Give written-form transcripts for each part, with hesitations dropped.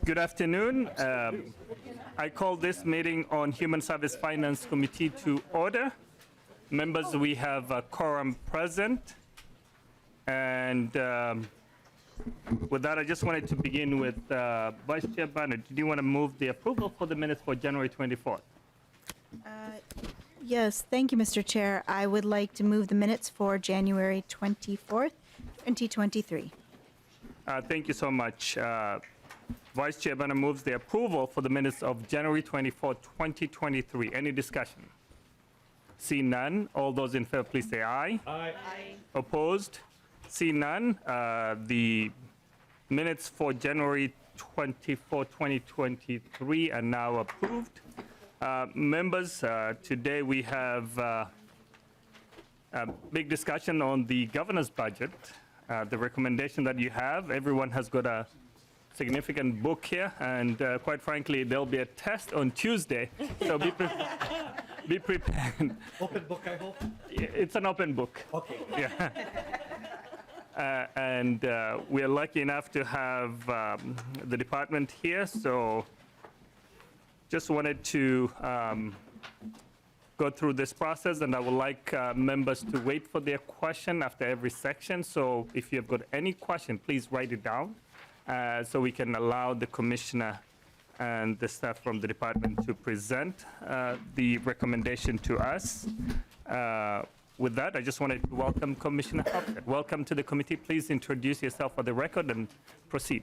Good afternoon. I call this meeting on Human Service Finance Committee to order. Members, we have a quorum present. And with that, I just wanted to begin with Vice Chair Bernard. Do you want to move the approval for the minutes for January 24th? Yes, thank you, Mr. Chair. I would like to move the minutes for January 24th, 2023. Thank you so much. Vice Chair Bernard moves the approval for the minutes of January 24th, 2023. Any discussion? See none. All those in favor, please say aye. Aye. Opposed? See none. The minutes for January 24, 2023 are now approved. Members, today we have a big discussion on the governor's budget. The recommendation that you have, everyone has got a significant book here, and quite frankly, there'll be a test on Tuesday, so be prepared. Open book, I hope? It's an open book. Okay. Yeah. And we are lucky enough to have the department here, so just wanted to go through this process, and I would like members to wait for their question after every section. So if you have got any question, please write it down so we can allow the commissioner and the staff from the department to present the recommendation to us. With that, I just wanted to welcome Commissioner Hopkins. Welcome to the committee. Please introduce yourself for the record and proceed.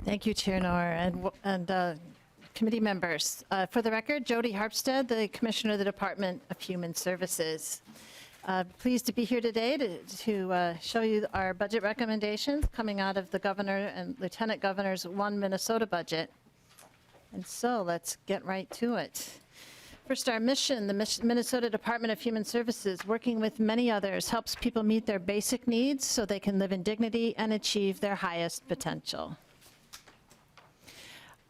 Thank you, Chair Noor, and committee members. For the record, Jody Harpstead, the Commissioner of the Department of Human Services. Pleased to be here today to show you our budget recommendations coming out of the Governor and Lieutenant Governor's One Minnesota budget. And so let's get right to it. First, our mission, the Minnesota Department of Human Services, working with many others, helps people meet their basic needs so they can live in dignity and achieve their highest potential.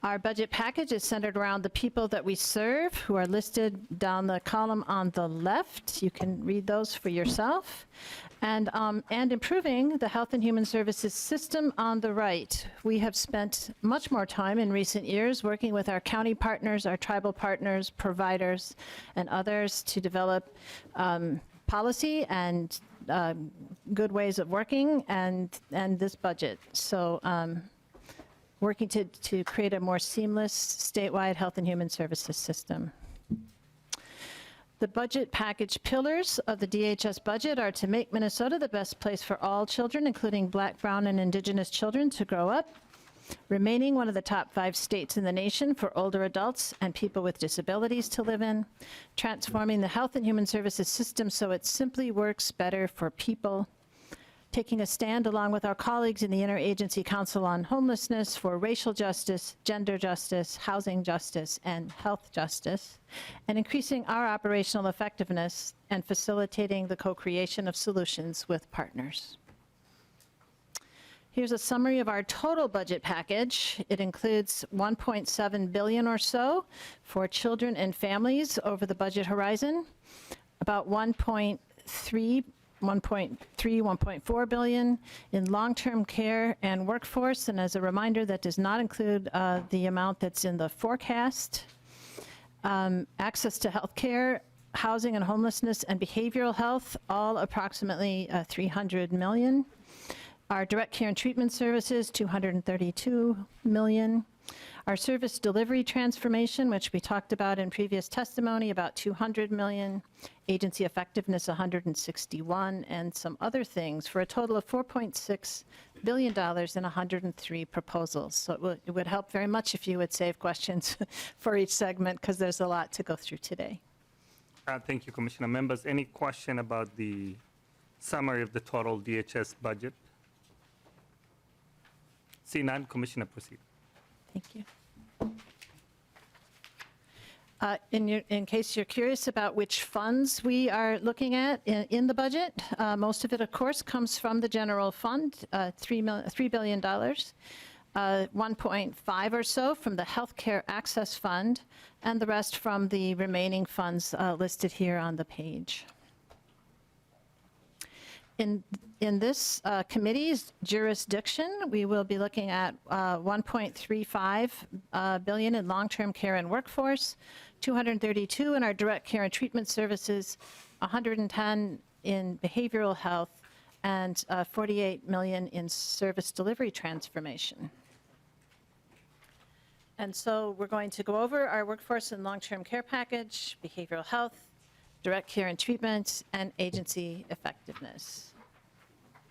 Our budget package is centered around the people that we serve, who are listed down the column on the left. You can read those for yourself. And improving the health and human services system on the right. We have spent much more time in recent years working with our county partners, our tribal partners, providers, and others to develop policy and good ways of working and this budget. So working to create a more seamless statewide health and human services system. The budget package pillars of the DHS budget are to make Minnesota the best place for all children, including Black, Brown, and Indigenous children, to grow up, remaining one of the top 5 states in the nation for older adults and people with disabilities to live in, transforming the health and human services system so it simply works better for people, taking a stand along with our colleagues in the Interagency Council on Homelessness for racial justice, gender justice, housing justice, and health justice, and increasing our operational effectiveness and facilitating the co-creation of solutions with partners. Here's a summary of our total budget package. It includes $1.7 billion or so for children and families over the budget horizon, about 1.4 billion in long-term care and workforce, and as a reminder, that does not include the amount that's in the forecast. Access to health care, housing and homelessness, and behavioral health, all approximately 300 million. Our direct care and treatment services, 232 million. Our service delivery transformation, which we talked about in previous testimony, about 200 million, agency effectiveness 161, and some other things for a total of $4.6 billion in 103 proposals. So it would help very much if you would save questions for each segment, because there's a lot to go through today. Thank you, Commissioner. Members, any question about the summary of the total DHS budget? See none, Commissioner, proceed. Thank you. In case you're curious about which funds we are looking at in the budget, most of it, of course, comes from the general fund, $3 billion, 1.5 or so from the Healthcare Access Fund, and the rest from the remaining funds listed here on the page. In this committee's jurisdiction, we will be looking at 1.35 billion in long-term care and workforce, 232 in our direct care and treatment services, 110 in behavioral health, and 48 million in service delivery transformation. And so we're going to go over our workforce and long-term care package, behavioral health, direct care and treatment, and agency effectiveness.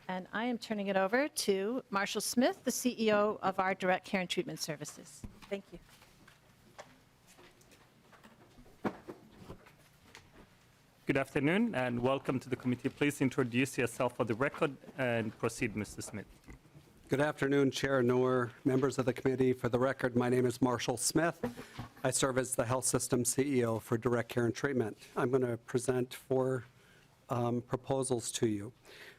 And I am turning it over to Marshall Smith, the CEO of our direct care and treatment services. Thank you. Good afternoon and welcome to the committee. Please introduce yourself for the record and proceed, Mr. Smith. Good afternoon, Chair Noor, members of the committee. For the record, my name is Marshall Smith. I serve as the Health System CEO for Direct Care and Treatment. I'm going to present 4 proposals to you.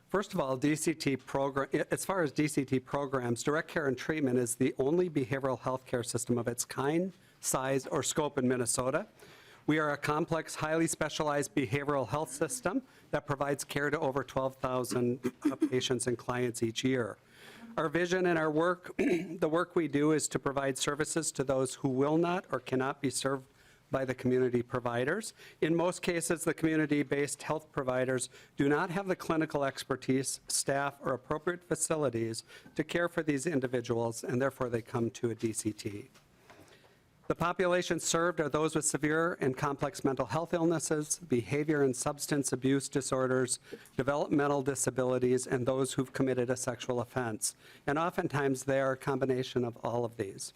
First of all, DCT program, as far as DCT programs, Direct Care and Treatment is the only behavioral health care system of its kind, size, or scope in Minnesota. We are a complex, highly specialized behavioral health system that provides care to over 12,000 patients and clients each year. Our vision and our work, the work we do is to provide services to those who will not or cannot be served by the community providers. In most cases, the community-based health providers do not have the clinical expertise, staff, or appropriate facilities to care for these individuals, and therefore they come to a DCT. The population served are those with severe and complex mental health illnesses, behavior and substance abuse disorders, developmental disabilities, and those who've committed a sexual offense. And oftentimes they are a combination of all of these.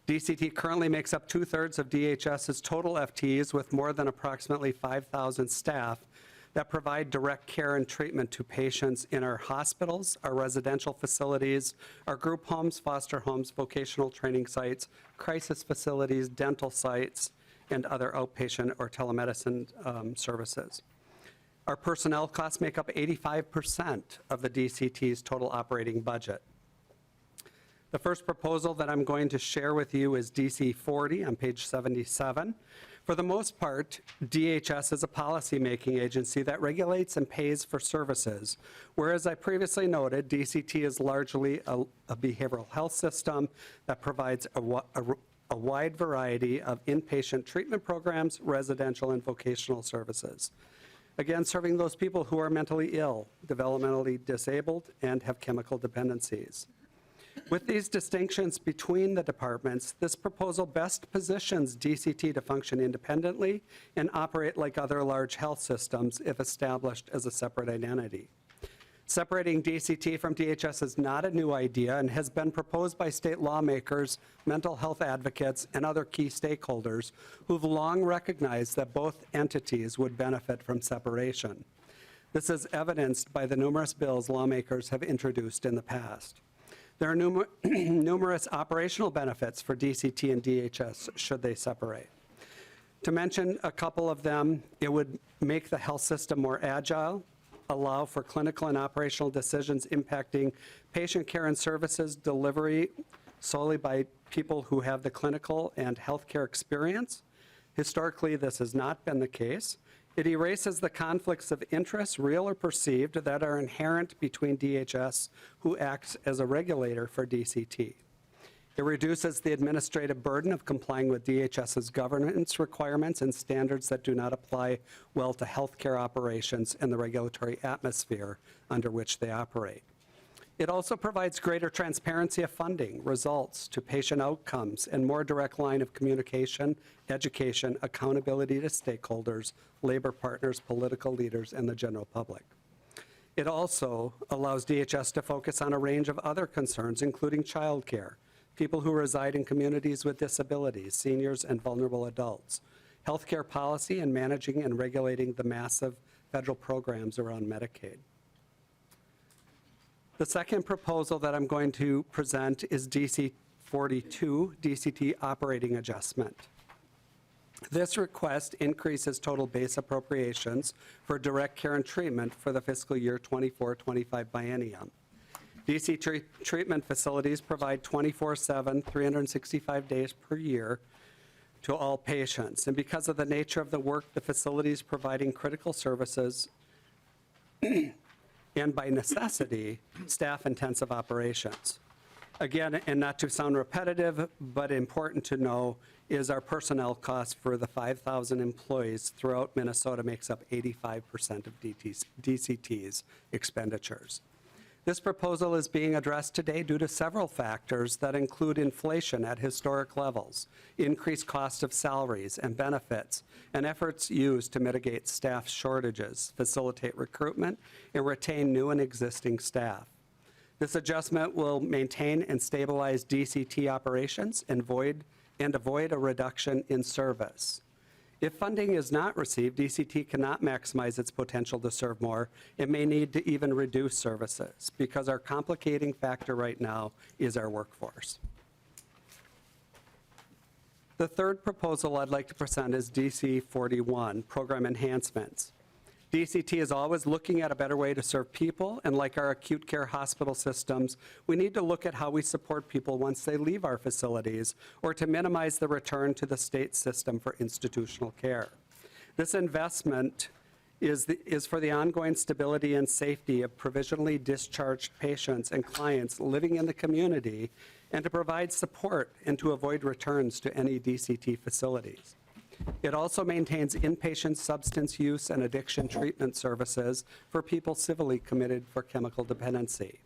DCT currently makes up 2/3 of DHS's total FTEs with more than approximately 5,000 staff that provide direct care and treatment to patients in our hospitals, our residential facilities, our group homes, foster homes, vocational training sites, crisis facilities, dental sites, and other outpatient or telemedicine services. Our personnel costs make up 85% of the DCT's total operating budget. The first proposal that I'm going to share with you is DC 40 on page 77. For the most part, DHS is a policymaking agency that regulates and pays for services, whereas I previously noted, DCT is largely a behavioral health system that provides a wide variety of inpatient treatment programs, residential and vocational services. Again, serving those people who are mentally ill, developmentally disabled, and have chemical dependencies. With these distinctions between the departments, this proposal best positions DCT to function independently and operate like other large health systems if established as a separate identity. Separating DCT from DHS is not a new idea and has been proposed by state lawmakers, mental health advocates, and other key stakeholders who've long recognized that both entities would benefit from separation. This is evidenced by the numerous bills lawmakers have introduced in the past. There are numerous operational benefits for DCT and DHS should they separate. To mention a couple of them, it would make the health system more agile, allow for clinical and operational decisions impacting patient care and services delivery solely by people who have the clinical and healthcare experience. Historically, this has not been the case. It erases the conflicts of interest, real or perceived, that are inherent between DHS, who acts as a regulator for DCT. It reduces the administrative burden of complying with DHS's governance requirements and standards that do not apply well to healthcare operations and the regulatory atmosphere under which they operate. It also provides greater transparency of funding, results to patient outcomes, and more direct line of communication, education, accountability to stakeholders, labor partners, political leaders, and the general public. It also allows DHS to focus on a range of other concerns, including childcare, people who reside in communities with disabilities, seniors, and vulnerable adults, healthcare policy, and managing and regulating the massive federal programs around Medicaid. The second proposal that I'm going to present is DC 42, DCT operating adjustment. This request increases total base appropriations for direct care and treatment for the fiscal year 24-25 biennium. DC treatment facilities provide 24/7, 365 days per year to all patients. And because of the nature of the work, the facilities providing critical services and by necessity, staff-intensive operations. Again, and not to sound repetitive, but important to know, is our personnel cost for the 5,000 employees throughout Minnesota makes up 85% of DCT's expenditures. This proposal is being addressed today due to several factors that include inflation at historic levels, increased cost of salaries and benefits, and efforts used to mitigate staff shortages, facilitate recruitment, and retain new and existing staff. This adjustment will maintain and stabilize DCT operations and avoid a reduction in service. If funding is not received, DCT cannot maximize its potential to serve more. It may need to even reduce services because our complicating factor right now is our workforce. The third proposal I'd like to present is DC 41, Program Enhancements. DCT is always looking at a better way to serve people, and like our acute care hospital systems, we need to look at how we support people once they leave our facilities, or to minimize the return to the state system for institutional care. This investment is for the ongoing stability and safety of provisionally discharged patients and clients living in the community, and to provide support and to avoid returns to any DCT facilities. It also maintains inpatient substance use and addiction treatment services for people civilly committed for chemical dependency.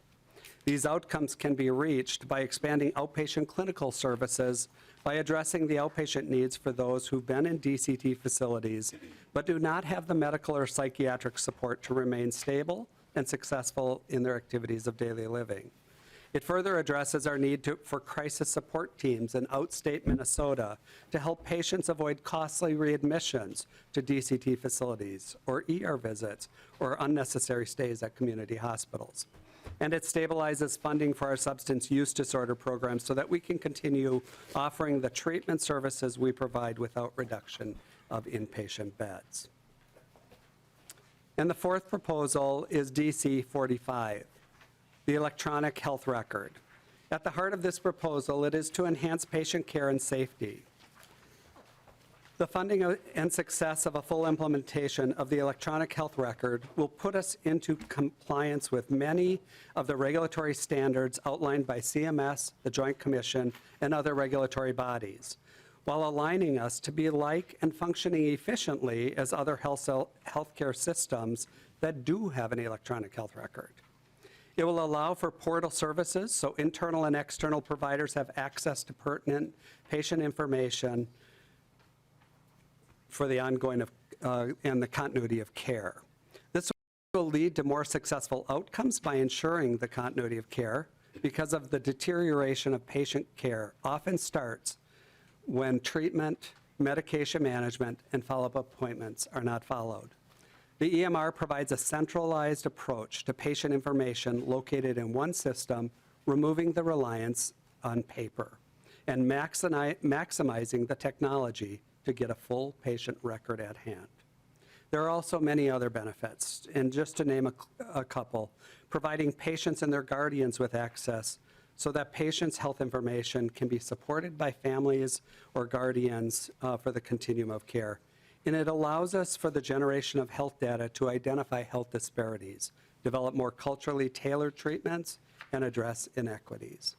These outcomes can be reached by expanding outpatient clinical services, by addressing the outpatient needs for those who've been in DCT facilities but do not have the medical or psychiatric support to remain stable and successful in their activities of daily living. It further addresses our need for crisis support teams in outstate Minnesota to help patients avoid costly readmissions to DCT facilities or ER visits or unnecessary stays at community hospitals. And it stabilizes funding for our substance use disorder programs so that we can continue offering the treatment services we provide without reduction of inpatient beds. And the fourth proposal is DC 45. The electronic health record. At the heart of this proposal, it is to enhance patient care and safety. The funding and success of a full implementation of the electronic health record will put us into compliance with many of the regulatory standards outlined by CMS, the Joint Commission, and other regulatory bodies, while aligning us to be like and functioning efficiently as other healthcare systems that do have an electronic health record. It will allow for portal services so internal and external providers have access to pertinent patient information for the ongoing and the continuity of care. This will lead to more successful outcomes by ensuring the continuity of care because of the deterioration of patient care often starts when treatment, medication management, and follow-up appointments are not followed. The EMR provides a centralized approach to patient information located in one system, removing the reliance on paper and maximizing the technology to get a full patient record at hand. There are also many other benefits, and just to name a couple, providing patients and their guardians with access so that patients' health information can be supported by families or guardians for the continuum of care. And it allows us for the generation of health data to identify health disparities, develop more culturally tailored treatments, and address inequities.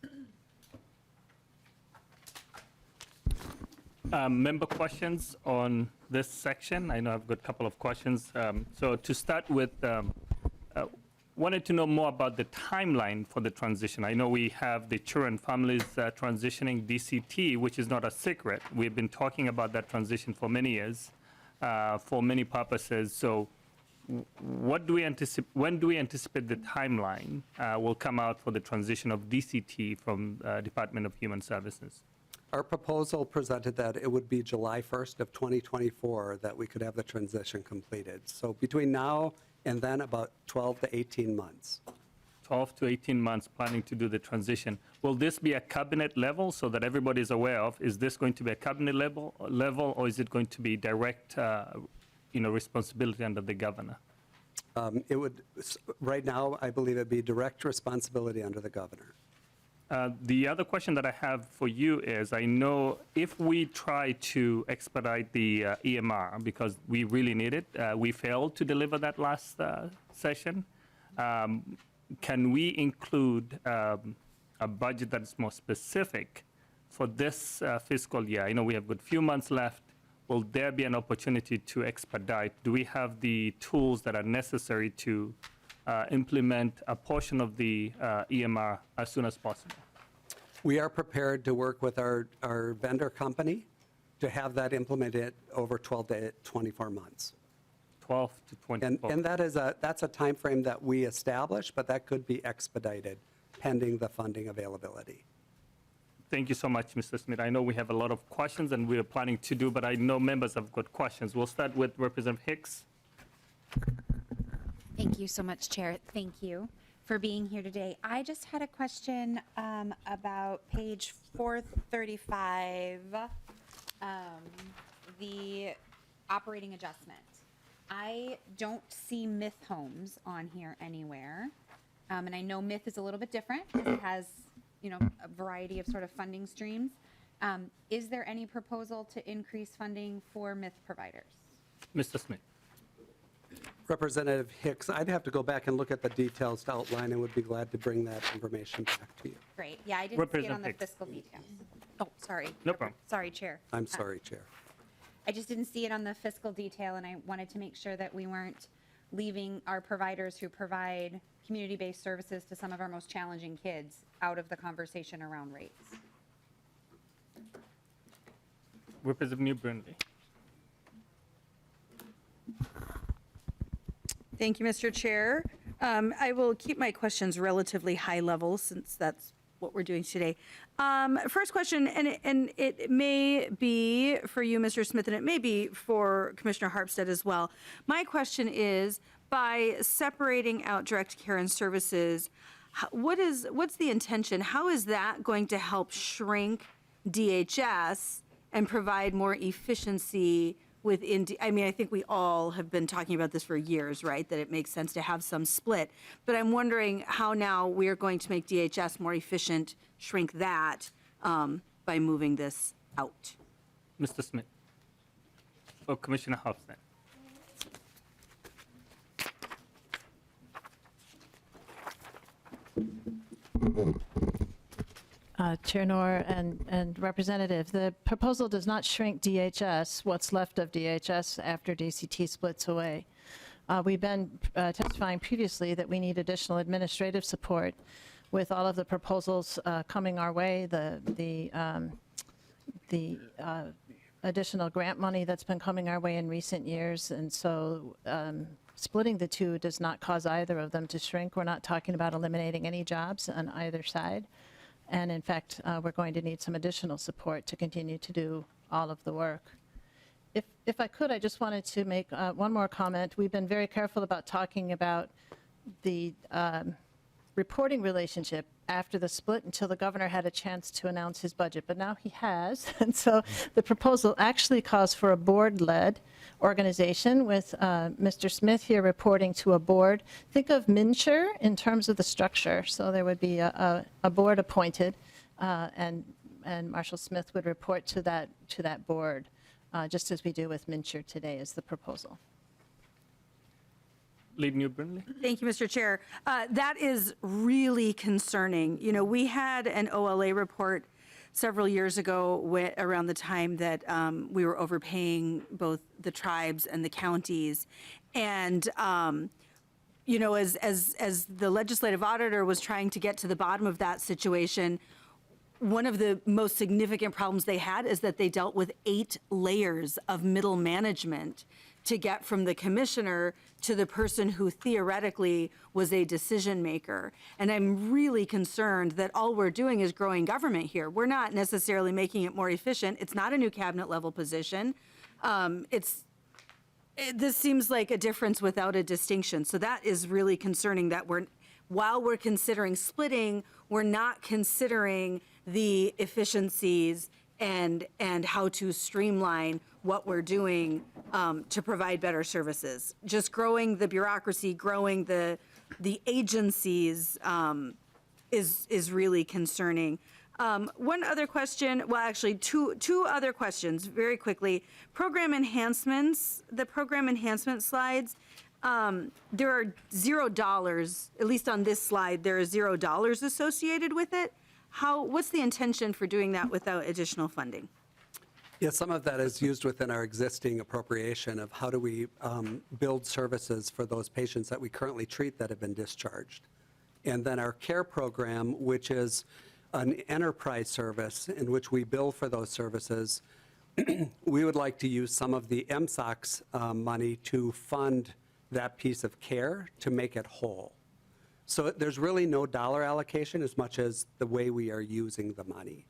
Member questions on this section? I know I've got a couple of questions. So to start with, wanted to know more about the timeline for the transition. I know we have the children families transitioning DCT, which is not a secret. We've been talking about that transition for many years. For many purposes. So when do we anticipate the timeline will come out for the transition of DCT from Department of Human Services? Our proposal presented that it would be July 1st of 2024 that we could have the transition completed. So between now and then about 12 to 18 months. 12 to 18 months planning to do the transition. Will this be a cabinet level so that everybody is aware of? Is this going to be a cabinet level or is it going to be direct responsibility under the governor? It would, right now, I believe it'd be direct responsibility under the governor. The other question that I have for you is, I know if we try to expedite the EMR, because we really need it, we failed to deliver that last session. can we include a budget that's more specific for this fiscal year? I know we have a good few months left. Will there be an opportunity to expedite? Do we have the tools that are necessary to implement a portion of the EMR as soon as possible? We are prepared to work with our vendor company to have that implemented over 12 to 24 months. 12 to 24. And that's a timeframe that we establish, but that could be expedited pending the funding availability. Thank you so much, Mr. Smith. I know we have a lot of questions, and we're planning to do, but I know members have got questions. We'll start with Representative Hicks. Thank you so much, Chair. Thank you for being here today. I just had a question about page 435, the operating adjustment. I don't see Myth Homes on here anywhere. And I know Myth is a little bit different because it has, a variety of sort of funding streams. Is there any proposal to increase funding for Myth providers? Mr. Smith. Representative Hicks, I'd have to go back and look at the details to outline and would be glad to bring that information back to you. Great. Yeah, I didn't see it on Representative the Hicks. fiscal details. Oh, sorry. No problem. Sorry, Chair. I'm sorry, Chair. I just didn't see it on the fiscal detail, and I wanted to make sure that we weren't leaving our providers who provide community-based services to some of our most challenging kids out of the conversation around rates. Representative New Burnley. Thank you, Mr. Chair. I will keep my questions relatively high level since that's what we're doing today. First question, and it may be for you, Mr. Smith, and it may be for Commissioner Harpstead as well. My question is, by separating out direct care and services, what's the intention? How is that going to help shrink DHS and provide more efficiency within, I think we all have been talking about this for years, right? That it makes sense to have some split. But I'm wondering how now we are going to make DHS more efficient, shrink that by moving this out. Mr. Smith. Or Commissioner Hofstad. Chair Noor and Representative, the proposal does not shrink DHS, what's left of DHS after DCT splits away. We've been testifying previously that we need additional administrative support with all of the proposals coming our way, the additional grant money that's been coming our way in recent years. And so splitting the two does not cause either of them to shrink. We're not talking about eliminating any jobs on either side. And in fact, we're going to need some additional support to continue to do all of the work. If I could, I just wanted to make one more comment. We've been very careful about talking about the reporting relationship after the split until the governor had a chance to announce his budget, but now he has. And so the proposal actually calls for a board-led organization with Mr. Smith here reporting to a board. Think of MNsure in terms of the structure. So there would be a board appointed and Marshall Smith would report to that board, just as we do with MNsure today is the proposal. Lead New Burnley. Thank you, Mr. Chair. That is really concerning. We had an OLA report several years ago around the time that we were overpaying both the tribes and the counties. And, as the legislative auditor was trying to get to the bottom of that situation, one of the most significant problems they had is that they dealt with 8 layers of middle management to get from the commissioner to the person who theoretically was a decision maker. And I'm really concerned that all we're doing is growing government here. We're not necessarily making it more efficient. It's not a new cabinet level position. This seems like a difference without a distinction. So that is really concerning that while we're considering splitting, we're not considering the efficiencies and how to streamline what we're doing to provide better services. Just growing the bureaucracy, growing the agencies is really concerning. One other question, well, actually, two other questions very quickly. Program enhancements, the program enhancement slides, there are $0, at least on this slide, there is $0 associated with it. What's the intention for doing that without additional funding? Yeah, some of that is used within our existing appropriation of how do we build services for those patients that we currently treat that have been discharged. And then our care program, which is an enterprise service in which we bill for those services, we would like to use some of the MSOC's money to fund that piece of care to make it whole. So there's really no dollar allocation as much as the way we are using the money.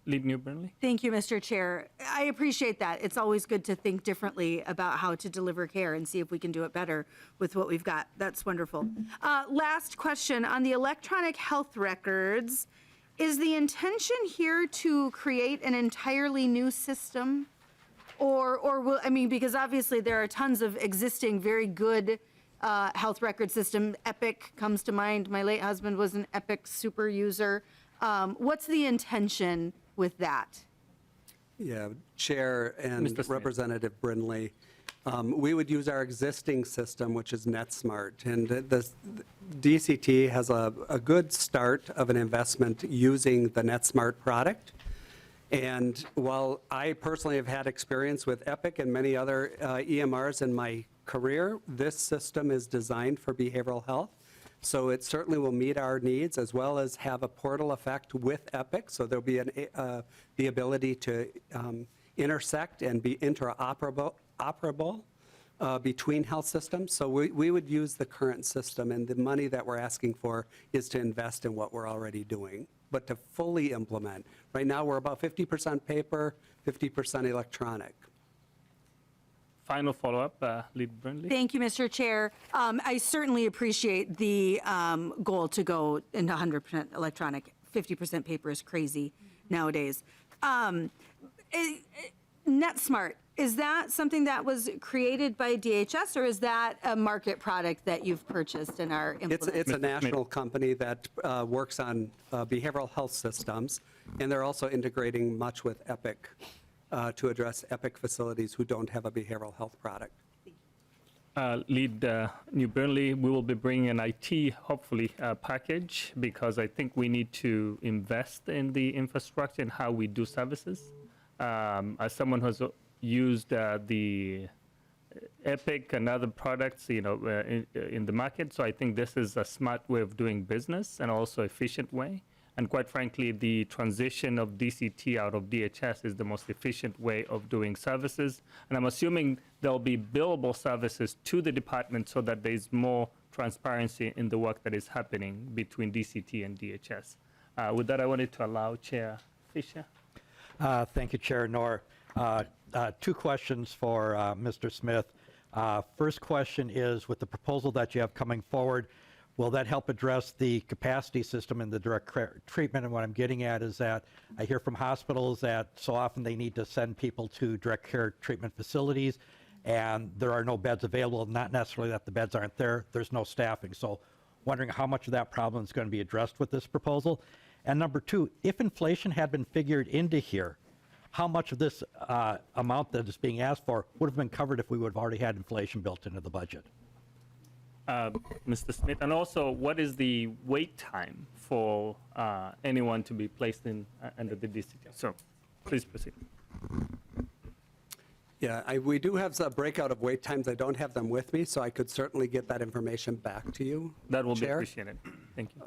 Lead New Burnley? Thank you, Mr. Chair. I appreciate that. It's always good to think differently about how to deliver care and see if we can do it better with what we've got. That's wonderful. Last question on the electronic health records. Is the intention here to create an entirely new system? Or will, I mean, because obviously there are tons of existing very good health record system. Epic comes to mind. My late husband was an Epic super user. What's the intention with that? Yeah, Chair and Mr. Smith. Representative Brindley, we would use our existing system, which is NetSmart. And the DCT has a good start of an investment using the NetSmart product. And while I personally have had experience with Epic and many other EMRs in my career, this system is designed for behavioral health. So it certainly will meet our needs as well as have a portal effect with Epic. So there'll be the ability to intersect and be interoperable between health systems. So we would use the current system, and the money that we're asking for is to invest in what we're already doing, but to fully implement. Right now, we're about 50% paper, 50% electronic. Final follow-up, Lead Burnley? Thank you, Mr. Chair. I certainly appreciate the goal to go into 100% electronic. 50% paper is crazy nowadays. NetSmart, is that something that was created by DHS, or is that a market product that you've purchased and are implementing? It's a national company that works on behavioral health systems, and they're also integrating much with Epic to address Epic facilities who don't have a behavioral health product. Lead New Burnley, we will be bringing an IT, hopefully, package, because I think we need to invest in the infrastructure and how we do services. As someone who's used the Epic and other products, in the market, so I think this is a smart way of doing business and also efficient way. And quite frankly, the transition of DCT out of DHS is the most efficient way of doing services. And I'm assuming there'll be billable services to the department so that there's more transparency in the work that is happening between DCT and DHS. With that, I wanted to allow Chair Fisher. Thank you, Chair Knorr. Two questions for Mr. Smith. First question is, with the proposal that you have coming forward, will that help address the capacity system in the direct care treatment? And what I'm getting at is that I hear from hospitals that so often they need to send people to direct care treatment facilities, and there are no beds available. Not necessarily that the beds aren't there, there's no staffing. So wondering how much of that problem is going to be addressed with this proposal. And number two, if inflation had been figured into here, how much of this amount that is being asked for would have been covered if we would have already had inflation built into the budget? Mr. Smith, and also, what is the wait time for anyone to be placed in under the DCT? So, please proceed. Yeah, we do have a breakout of wait times. I don't have them with me, so I could certainly get that information back to you. That will be Chair. appreciated. Thank you.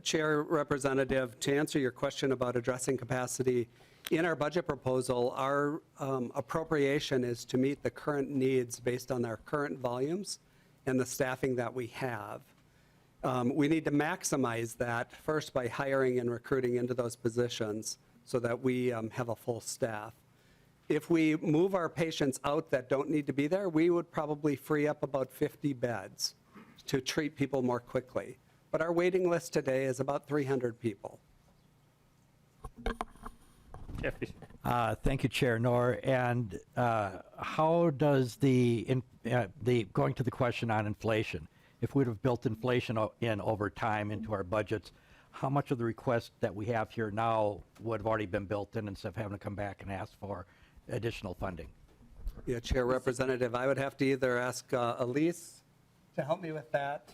Chair, Representative, to answer your question about addressing capacity, in our budget proposal, our appropriation is to meet the current needs based on our current volumes and the staffing that we have. We need to maximize that first by hiring and recruiting into those positions so that we have a full staff. If we move our patients out that don't need to be there, we would probably free up about 50 beds to treat people more quickly. But our waiting list today is about 300 people. Chair Fisher. Thank you, Chair Knorr. And how does going to the question on inflation, if we'd have built inflation in over time into our budgets, how much of the request that we have here now would have already been built in instead of having to come back and ask for additional funding? Yeah, Chair Representative, I would have to either ask Elise to help me with that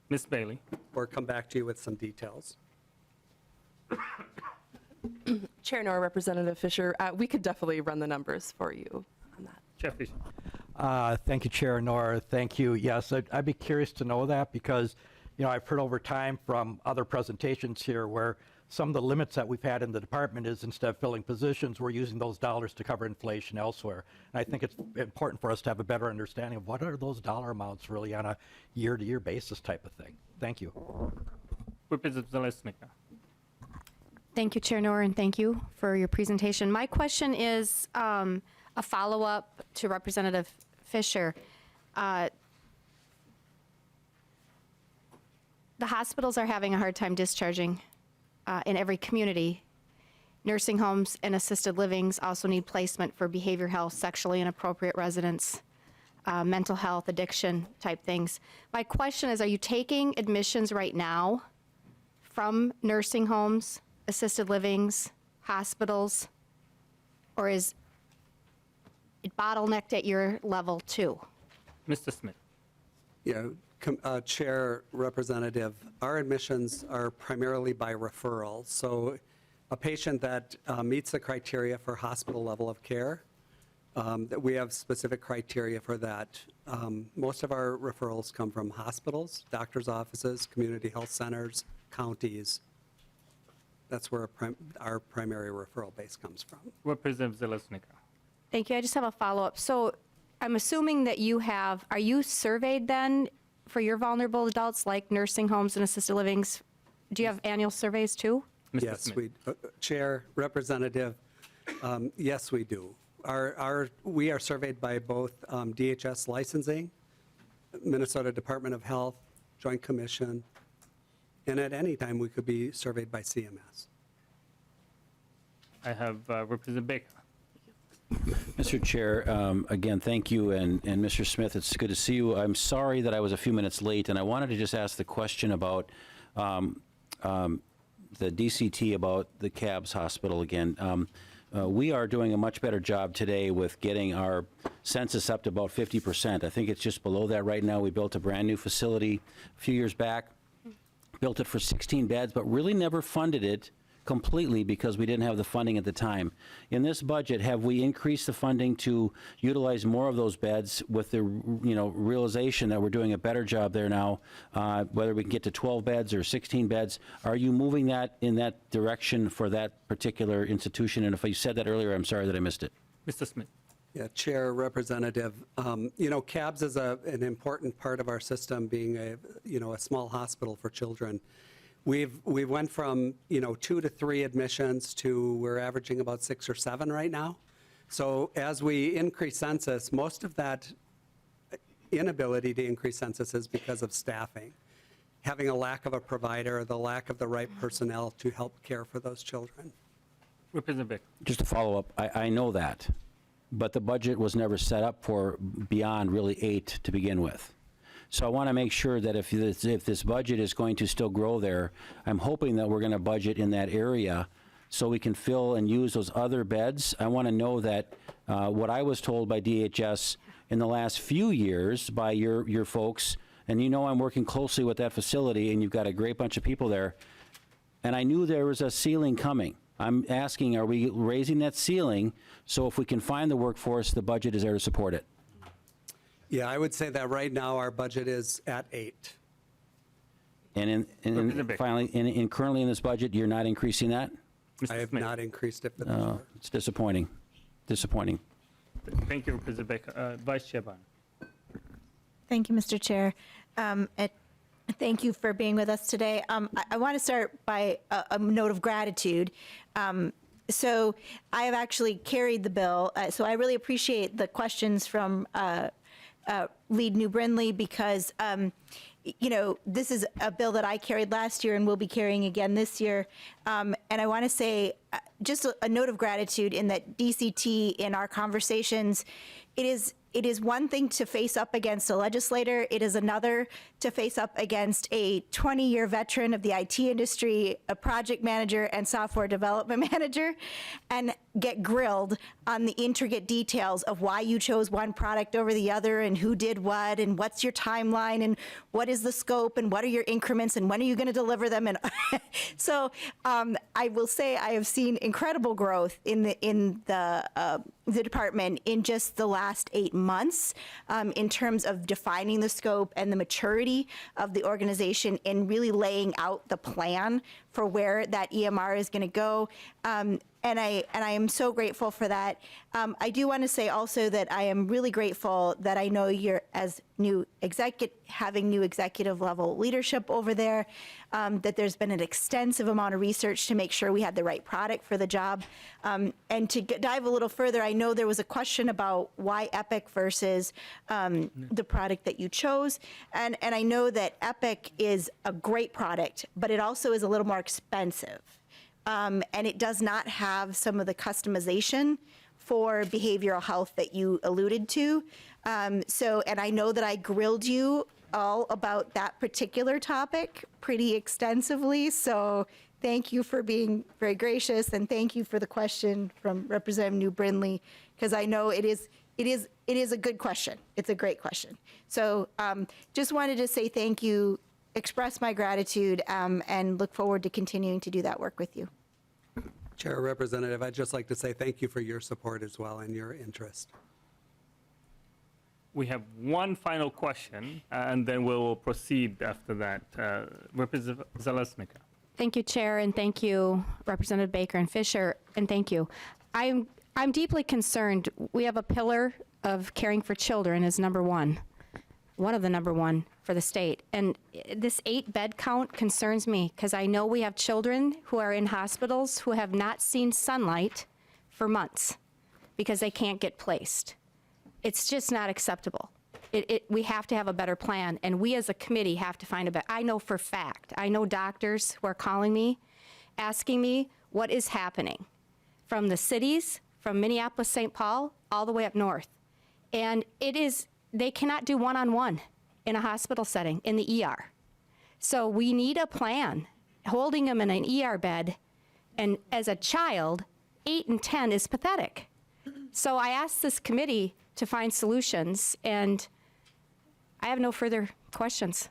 Ms. Bailey. or come back to you with some details. Chair Nor, Representative Fisher, we could definitely run the numbers for you on that. Chair Fisher. Thank you, Chair Nor. Thank you. Yes, I'd be curious to know that because, I've heard over time from other presentations here where some of the limits that we've had in the department is instead of filling positions, we're using those dollars to cover inflation elsewhere. And I think it's important for us to have a better understanding of what are those dollar amounts really on a year-to-year basis type of thing. Thank you. Representative Zalesnika. Thank you, Chair Noor, and thank you for your presentation. My question is a follow-up to Representative Fisher. The hospitals are having a hard time discharging in every community. Nursing homes and assisted livings also need placement for behavioral health, sexually inappropriate residents, mental health, addiction type things. My question is, are you taking admissions right now from nursing homes, assisted livings, hospitals, or is it bottlenecked at your level too? Mr. Smith. Yeah, Chair Representative, our admissions are primarily by referral. So a patient that meets the criteria for hospital level of care, that we have specific criteria for that. Most of our referrals come from hospitals, doctors' offices, community health centers, counties. That's where our primary referral base comes from. Representative Zalesnika. Thank you. I just have a follow-up. So I'm assuming that are you surveyed then for your vulnerable adults like nursing homes and assisted livings? Do you have annual surveys too? Mr. Yes, Smith. Chair, Representative, yes, we do. We are surveyed by both DHS licensing, Minnesota Department of Health, Joint Commission, and at any time we could be surveyed by CMS. I have Representative Baker. Mr. Chair, again, thank you, and Mr. Smith, it's good to see you. I'm sorry that I was a few minutes late, and I wanted to just ask the question about the DCT about the CABS hospital again. We are doing a much better job today with getting our census up to about 50%. I think it's just below that right now. We built a brand new facility a few years back, built it for 16 beds, but really never funded it completely because we didn't have the funding at the time. In this budget, have we increased the funding to utilize more of those beds with the realization that we're doing a better job there now, whether we can get to 12 beds or 16 beds? Are you moving that in that direction for that particular institution? And if you said that earlier, I'm sorry that I missed it. Mr. Smith. Yeah, Chair, Representative, CABS is an important part of our system, being a small hospital for children. We went from 2 to 3 admissions to we're averaging about 6 or 7 right now. So as we increase census, most of that inability to increase census is because of staffing, having a lack of a provider, the lack of the right personnel to help care for those children. Representative Baker. Just to follow up, I know that, but the budget was never set up for beyond really 8 to begin with. So I want to make sure that if this budget is going to still grow there, I'm hoping that we're going to budget in that area so we can fill and use those other beds. I want to know that what I was told by DHS in the last few years by your folks, and I'm working closely with that facility, and you've got a great bunch of people there, and I knew there was a ceiling coming. I'm asking, are we raising that ceiling so if we can find the workforce, the budget is there to support it? Yeah, I would say that right now our budget is at 8. And finally, currently in this budget, you're not increasing that? I have not increased it for this year. It's disappointing. Disappointing. Thank you, Representative Baker. Vice Chair Bynum. Thank you, Mr. Chair. Thank you for being with us today. I want to start by a note of gratitude. So I have actually carried the bill. So I really appreciate the questions from Lead New Brindley because, this is a bill that I carried last year and will be carrying again this year. And I want to say just a note of gratitude in that DCT in our conversations, it is it is one thing to face up against a legislator. It is another to face up against a 20-year veteran of the IT industry, a project manager and software development manager, and get grilled on the intricate details of why you chose one product over the other and who did what and what's your timeline and what is the scope and what are your increments and when are you going to deliver them. And so I will say I have seen incredible growth in the department in just the last 8 months in terms of defining the scope and the maturity of the organization and really laying out the plan for where that EMR is going to go. And I am so grateful for that. I do want to say also that I am really grateful that I know you're, as new having new executive level leadership over there, that there's been an extensive amount of research to make sure we had the right product for the job. And to dive a little further, I know there was a question about why Epic versus the product that you chose. And I know that Epic is a great product, but it also is a little more expensive. And it does not have some of the customization for behavioral health that you alluded to. And I know that I grilled you all about that particular topic pretty extensively. So thank you for being very gracious, and thank you for the question from Representative New Brindley, because I know it is a good question. It's a great question. So just wanted to say thank you, express my gratitude, and look forward to continuing to do that work with you. Chair Representative, I'd just like to say thank you for your support as well and your interest. We have one final question, and then we'll proceed after that. Representative Zalesnika. Thank you, Chair, and thank you, Representative Baker and Fisher, and thank you. I'm deeply concerned. We have a pillar of caring for children as number one of the number one for the state. And this 8-bed count concerns me because I know we have children who are in hospitals who have not seen sunlight for months because they can't get placed. It's just not acceptable. We have to have a better plan, and we as a committee have to find a better. I know for fact, I know doctors who are calling me, asking me what is happening from the cities, from Minneapolis, St. Paul, all the way up north. And they cannot do one-on-one in a hospital setting, in the ER. So we need a plan. Holding them in an ER bed, and as a child, 8 and 10 is pathetic. So I asked this committee to find solutions, and I have no further questions.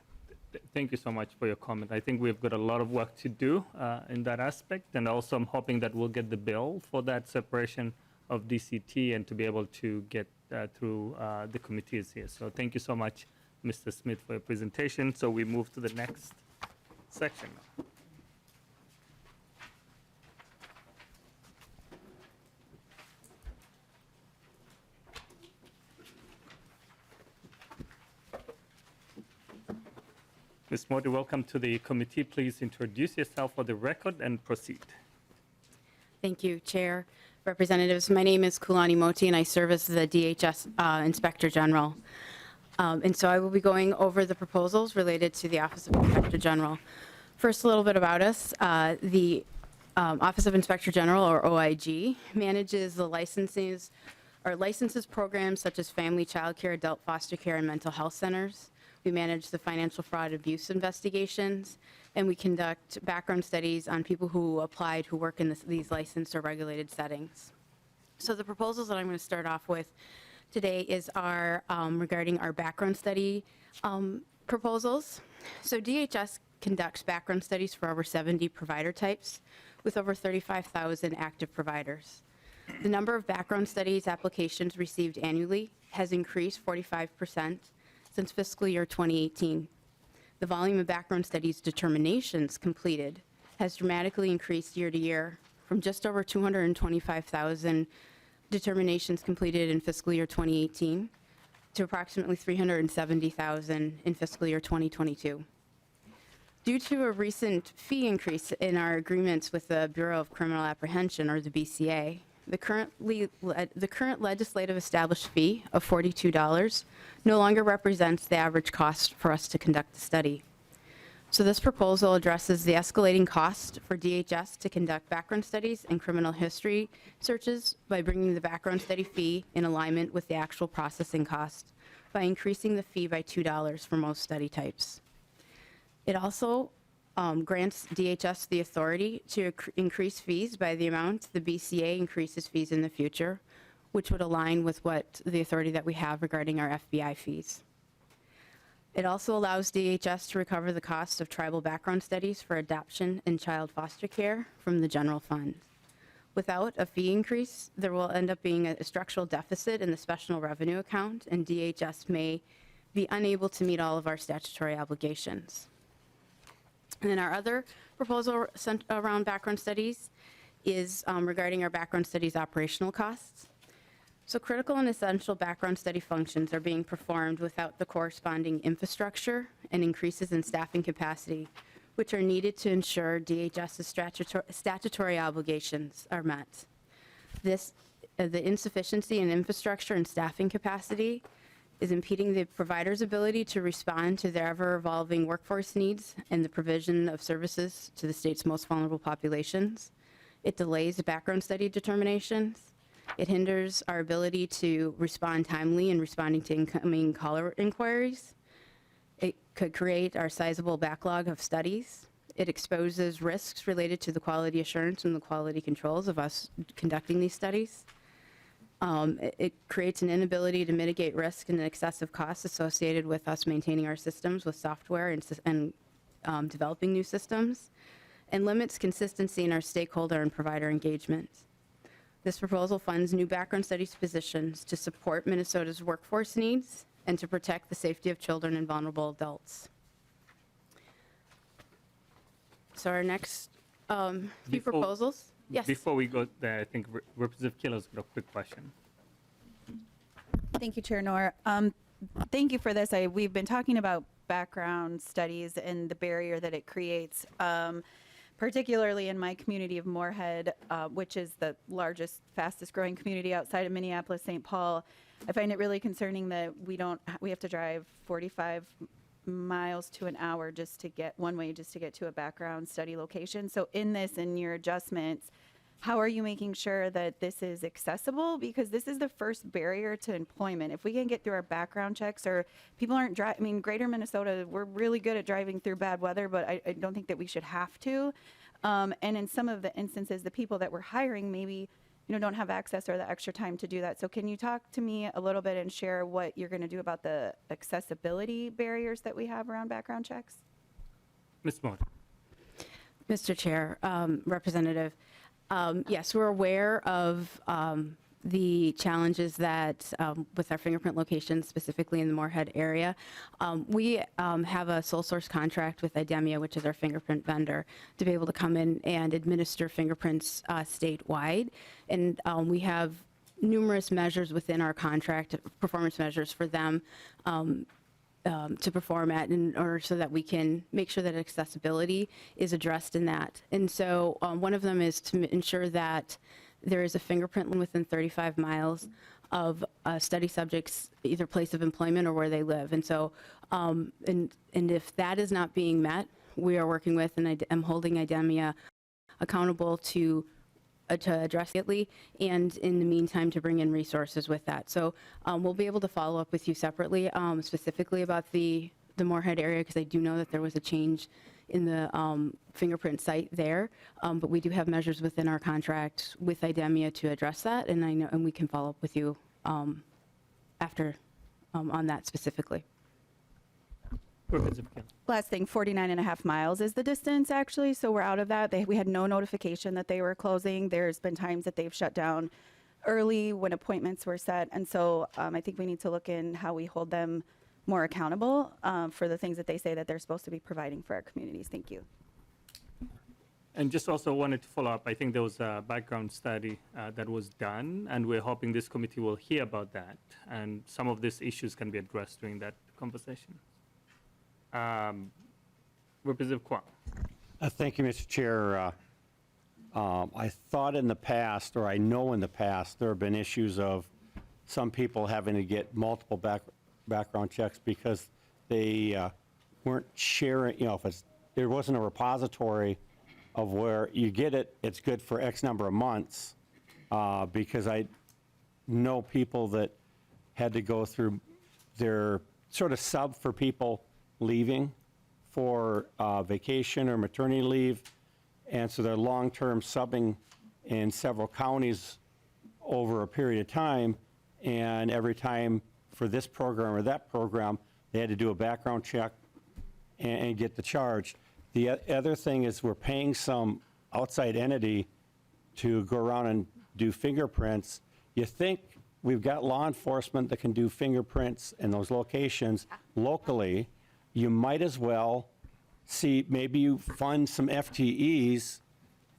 Thank you so much for your comment. I think we've got a lot of work to do in that aspect, and also I'm hoping that we'll get the bill for that separation of DCT and to be able to get through the committees here. So thank you so much, Mr. Smith, for your presentation. So we move to the next section now. Ms. Modi, welcome to the committee. Please introduce yourself for the record and proceed. Thank you, Chair. Representatives, my name is Kulani Moti, and I serve as the DHS Inspector General. And so I will be going over the proposals related to the Office of Inspector General. First, a little bit about us. The Office of Inspector General, or OIG, manages the licenses programs such as family, child care, adult foster care, and mental health centers. We manage the financial fraud abuse investigations, and we conduct background studies on people who applied who work in these licensed or regulated settings. So the proposals that I'm going to start off with today is regarding our background study proposals. So DHS conducts background studies for over 70 provider types with over 35,000 active providers. The number of background studies applications received annually has increased 45% since fiscal year 2018. The volume of background studies determinations completed has dramatically increased year to year from just over 225,000 determinations completed in fiscal year 2018 to approximately 370,000 in fiscal year 2022. Due to a recent fee increase in our agreements with the Bureau of Criminal Apprehension, or the BCA, the current legislative established fee of $42 no longer represents the average cost for us to conduct the study. So this proposal addresses the escalating cost for DHS to conduct background studies and criminal history searches by bringing the background study fee in alignment with the actual processing cost by increasing the fee by $2 for most study types. It also grants DHS the authority to increase fees by the amount the BCA increases fees in the future, which would align with what the authority that we have regarding our FBI fees. It also allows DHS to recover the cost of tribal background studies for adoption and child foster care from the general fund. Without a fee increase, there will end up being a structural deficit in the special revenue account, and DHS may be unable to meet all of our statutory obligations. And then our other proposal around background studies is regarding our background studies operational costs. So critical and essential background study functions are being performed without the corresponding infrastructure and increases in staffing capacity, which are needed to ensure DHS's statutory obligations are met. The insufficiency in infrastructure and staffing capacity is impeding the provider's ability to respond to their ever-evolving workforce needs and the provision of services to the state's most vulnerable populations. It delays background study determinations. It hinders our ability to respond timely in responding to incoming caller inquiries. It could create our sizable backlog of studies. It exposes risks related to the quality assurance and the quality controls of us conducting these studies. It creates an inability to mitigate risk and excessive costs associated with us maintaining our systems with software and developing new systems, and limits consistency in our stakeholder and provider engagement. This proposal funds new background studies positions to support Minnesota's workforce needs and to protect the safety of children and vulnerable adults. So our next few proposals. Yes. Before we go there, I think Representative Killer's got a quick question. Thank you, Chair Knorr. Thank you for this. We've been talking about background studies and the barrier that it creates. Particularly in my community of Moorhead, which is the largest, fastest growing community outside of Minneapolis, St. Paul. I find it really concerning that we have to drive 45 miles to an hour just to get one way, just to get to a background study location. So in your adjustments, how are you making sure that this is accessible? Because this is the first barrier to employment. If we can get through our background checks, or people aren't driving, I mean, greater Minnesota, we're really good at driving through bad weather, but I don't think that we should have to. And in some of the instances, the people that we're hiring maybe don't have access or the extra time to do that. So can you talk to me a little bit and share what you're going to do about the accessibility barriers that we have around background checks? Ms. Moore. Mr. Chair, Representative, yes, we're aware of the challenges that with our fingerprint locations, specifically in the Moorhead area. We have a sole source contract with IDEMIA, which is our fingerprint vendor, to be able to come in and administer fingerprints statewide. And we have numerous measures within our contract, performance measures for them to perform at in order so that we can make sure that accessibility is addressed in that. And so one of them is to ensure that there is a fingerprint within 35 miles of study subjects' either place of employment or where they live. And so, and if that is not being met, we are working with, and I'm holding IDEMIA accountable to address it, and in the meantime to bring in resources with that. So we'll be able to follow up with you separately, specifically about the Moorhead area, because I do know that there was a change in the fingerprint site there, but we do have measures within our contract with IDEMIA to address that, and I know, and we can follow up with you after on that specifically. Last thing, 49 and a half miles is the distance, actually, so we're out of that. We had no notification that they were closing. There's been times that they've shut down early when appointments were set, and so I think we need to look in how we hold them more accountable for the things that they say that they're supposed to be providing for our communities. Thank you. And just also wanted to follow up, I think there was a background study that was done, and we're hoping this committee will hear about that, and some of these issues can be addressed during that conversation. Representative Kwong. Thank you, Mr. Chair. I thought in the past, or I know in the past, there have been issues of some people having to get multiple background checks because they weren't sharing, if it's there wasn't a repository of where you get it, it's good for X number of months, because I know people that had to go through their sort of sub for people leaving for vacation or maternity leave, and so they're long-term subbing in several counties over a period of time, and every time for this program or that program, they had to do a background check and get the charge. The other thing is we're paying some outside entity to go around and do fingerprints. You think we've got law enforcement that can do fingerprints in those locations locally. You might as well see, maybe you fund some FTEs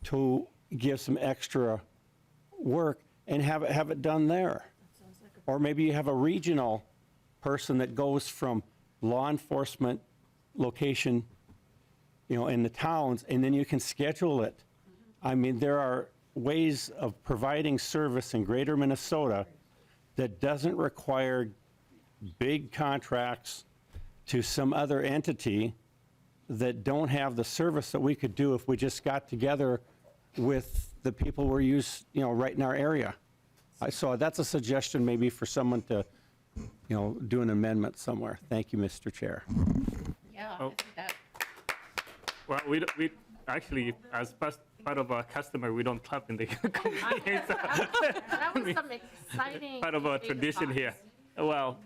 to give some extra work and have it done there. Or maybe you have a regional person that goes from law enforcement location, you know, in the towns, and then you can schedule it. I mean, there are ways of providing service in greater Minnesota that doesn't require big contracts to some other entity that don't have the service that we could do if we just got together with the people we're used, you know, right in our area. So that's a suggestion maybe for someone to, you know, do an amendment somewhere. Thank you, Mr. Chair. Yeah. Oh. Well, we actually, as part of our customer, we don't clap in the committee. So That was some exciting. part of our tradition here. Well,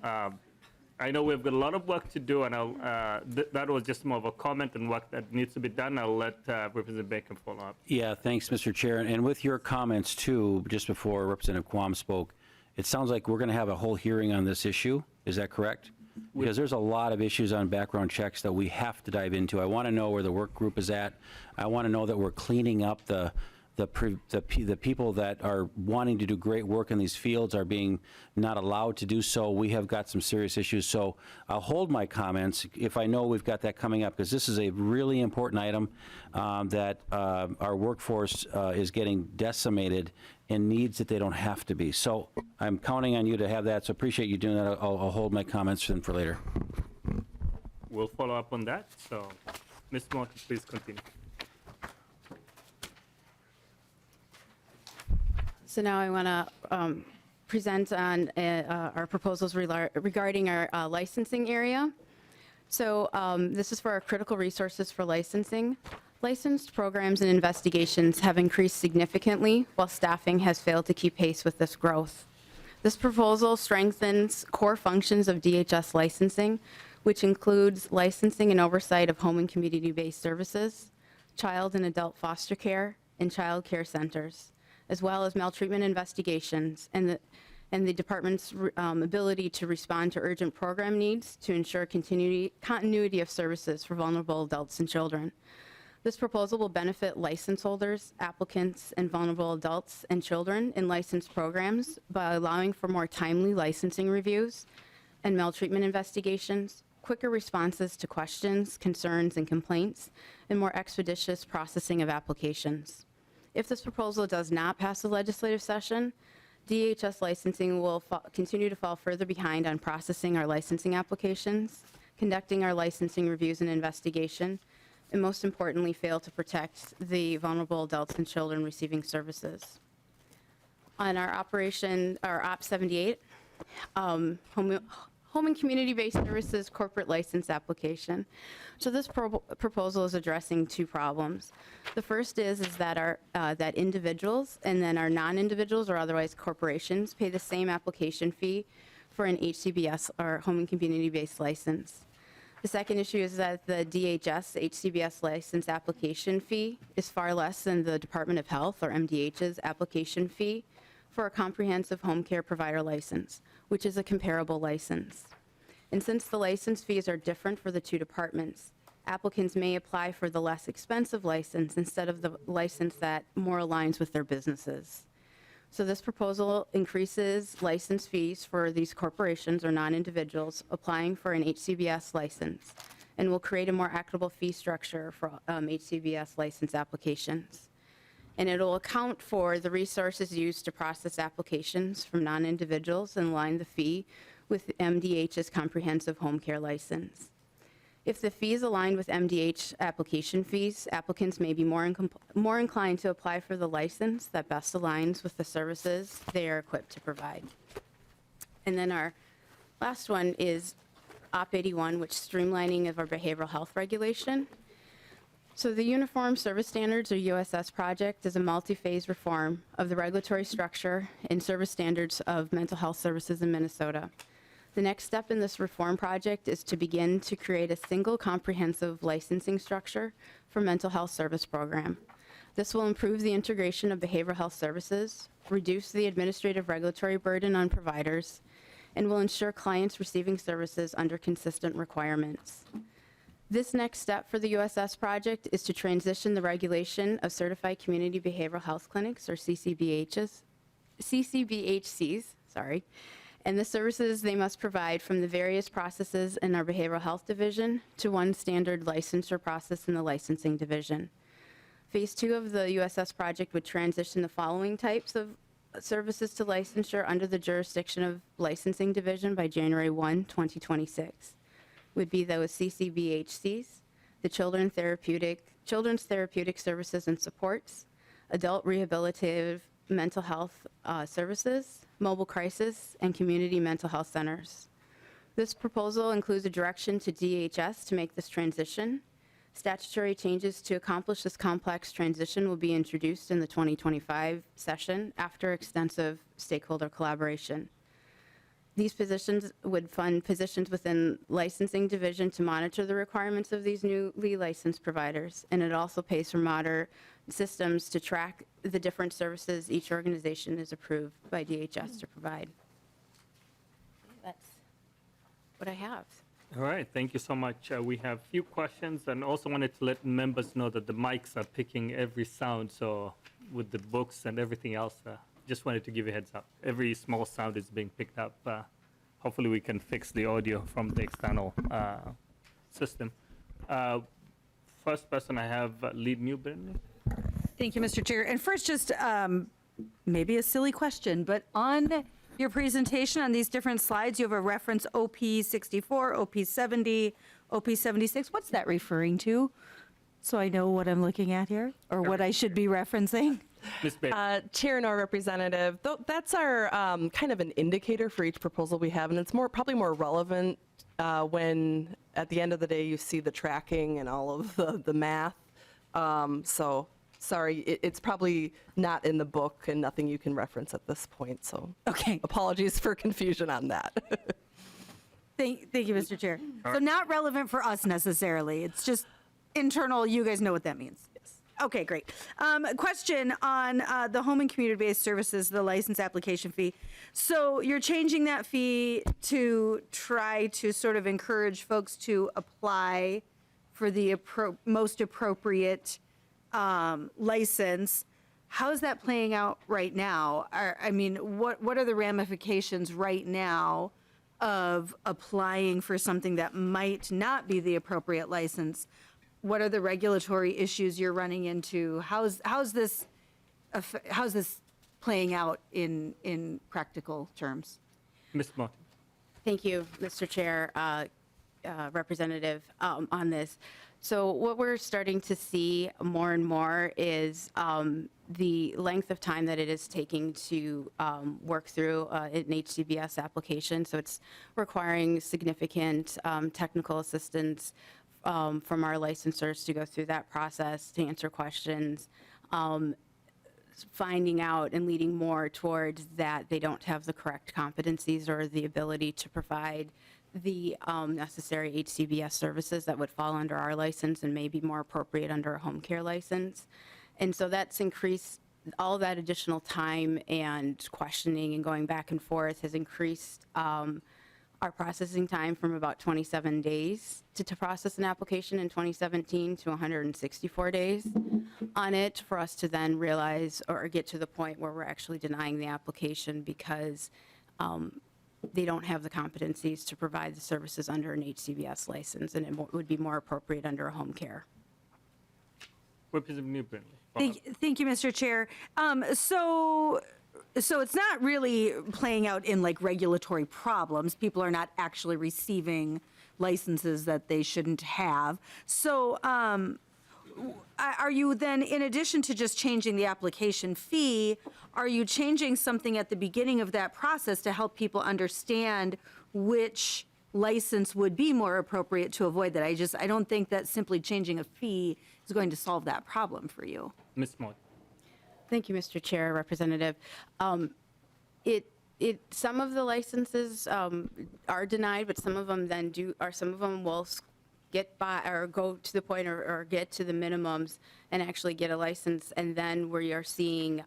I know we've got a lot of work to do, and that was just more of a comment on work that needs to be done. I'll let Representative Bacon follow up. Yeah, thanks, Mr. Chair. And with your comments, too, just before Representative Quam spoke, it sounds like we're going to have a whole hearing on this issue. Is that correct? Because there's a lot of issues on background checks that we have to dive into. I want to know where the work group is at. I want to know that we're cleaning up the people that are wanting to do great work in these fields are being not allowed to do so. We have got some serious issues. So I'll hold my comments if I know we've got that coming up, because this is a really important item that our workforce is getting decimated and needs that they don't have to be. So I'm counting on you to have that, so appreciate you doing that. I'll hold my comments for later. We'll follow up on that. So, Ms. Morton, please continue. So now I want to present on our proposals regarding our licensing area. So this is for our critical resources for licensing. Licensed programs and investigations have increased significantly while staffing has failed to keep pace with this growth. This proposal strengthens core functions of DHS licensing, which includes licensing and oversight of home and community-based services, child and adult foster care, and child care centers, as well as maltreatment investigations and the department's ability to respond to urgent program needs to ensure continuity of services for vulnerable adults and children. This proposal will benefit license holders, applicants, and vulnerable adults and children in licensed programs by allowing for more timely licensing reviews and maltreatment investigations, quicker responses to questions, concerns, and complaints, and more expeditious processing of applications. If this proposal does not pass the legislative session, DHS licensing will continue to fall further behind on processing our licensing applications, conducting our licensing reviews and investigation, and most importantly, fail to protect the vulnerable adults and children receiving services. On our Op 78, home and community-based services corporate license application. So this proposal is addressing two problems. The first is that that individuals and then our non-individuals or otherwise corporations pay the same application fee for an HCBS or home and community-based license. The second issue is that the DHS HCBS license application fee is far less than the Department of Health or MDH's application fee for a comprehensive home care provider license, which is a comparable license. And since the license fees are different for the two departments, applicants may apply for the less expensive license instead of the license that more aligns with their businesses. So this proposal increases license fees for these corporations or non-individuals applying for an HCBS license and will create a more equitable fee structure for HCBS license applications. And it will account for the resources used to process applications from non-individuals and align the fee with MDH's comprehensive home care license. If the fees align with MDH application fees, applicants may be more inclined to apply for the license that best aligns with the services they are equipped to provide. And then our last one is Op 81, which is streamlining of our behavioral health regulation. So the Uniform Service Standards, or USS project, is a multi-phase reform of the regulatory structure and service standards of mental health services in Minnesota. The next step in this reform project is to begin to create a single comprehensive licensing structure for mental health service program. This will improve the integration of behavioral health services, reduce the administrative regulatory burden on providers, and will ensure clients receiving services under consistent requirements. This next step for the USS project is to transition the regulation of certified community behavioral health clinics, or CCBHCs, and the services they must provide from the various processes in our behavioral health division to one standard licensure process in the licensing division. Phase 2 of the USS project would transition the following types of services to licensure under the jurisdiction of licensing division by January 1, 2026. Would be those CCBHCs, the children's therapeutic services and supports, adult rehabilitative mental health services, mobile crisis, and community mental health centers. This proposal includes a direction to DHS to make this transition. Statutory changes to accomplish this complex transition will be introduced in the 2025 session after extensive stakeholder collaboration. These positions would fund positions within licensing division to monitor the requirements of these newly licensed providers, and it also pays for modern systems to track the different services each organization is approved by DHS to provide. That's what I have. All right, thank you so much. We have a few questions, and also wanted to let members know that the mics are picking every sound, so with the books and everything else, just wanted to give you a heads up. Every small sound is being picked up. Hopefully we can fix the audio from the external system. First person I have, Lee Newbern. Thank you, Mr. Chair. And first, just maybe a silly question, but on your presentation on these different slides, you have a reference OP64, OP70, OP76. What's that referring to? So I know what I'm looking at here, or what I should be referencing. Ms. Bates. Chair and our representative, that's our kind of an indicator for each proposal we have, and it's probably more relevant when at the end of the day you see the tracking and all of the math. So sorry, it's probably not in the book and nothing you can reference at this point. So Okay. apologies for confusion on that. Thank you, Mr. Chair. So not relevant for us necessarily. It's just internal. You guys know what that means. Yes. Okay, great. Question on the home and community-based services, the license application fee. So you're changing that fee to try to sort of encourage folks to apply for the most appropriate license. How is that playing out right now? I mean, what are the ramifications right now of applying for something that might not be the appropriate license? What are the regulatory issues you're running into? How's this playing out in practical terms? Ms. Martin. Thank you, Mr. Chair, Representative, on this. So what we're starting to see more and more is the length of time that it is taking to work through an HCBS application. So it's requiring significant technical assistance from our licensors to go through that process, to answer questions, finding out and leading more towards that they don't have the correct competencies or the ability to provide the necessary HCBS services that would fall under our license and may be more appropriate under a home care license. And so that's increased, all that additional time and questioning and going back and forth has increased our processing time from about 27 days to process an application in 2017 to 164 days on it, for us to then realize or get to the point where we're actually denying the application because they don't have the competencies to provide the services under an HCBS license, and it would be more appropriate under a home care. Representative Newbern. Thank you, Mr. Chair. So it's not really playing out in like regulatory problems. People are not actually receiving licenses that they shouldn't have. So are you then, in addition to just changing the application fee, are you changing something at the beginning of that process to help people understand which license would be more appropriate to avoid that? I don't think that simply changing a fee is going to solve that problem for you. Ms. Mott. Thank you, Mr. Chair, Representative. Some of the licenses are denied, but some of them then some of them will get by or go to the point or get to the minimums and actually get a license, and then we are seeing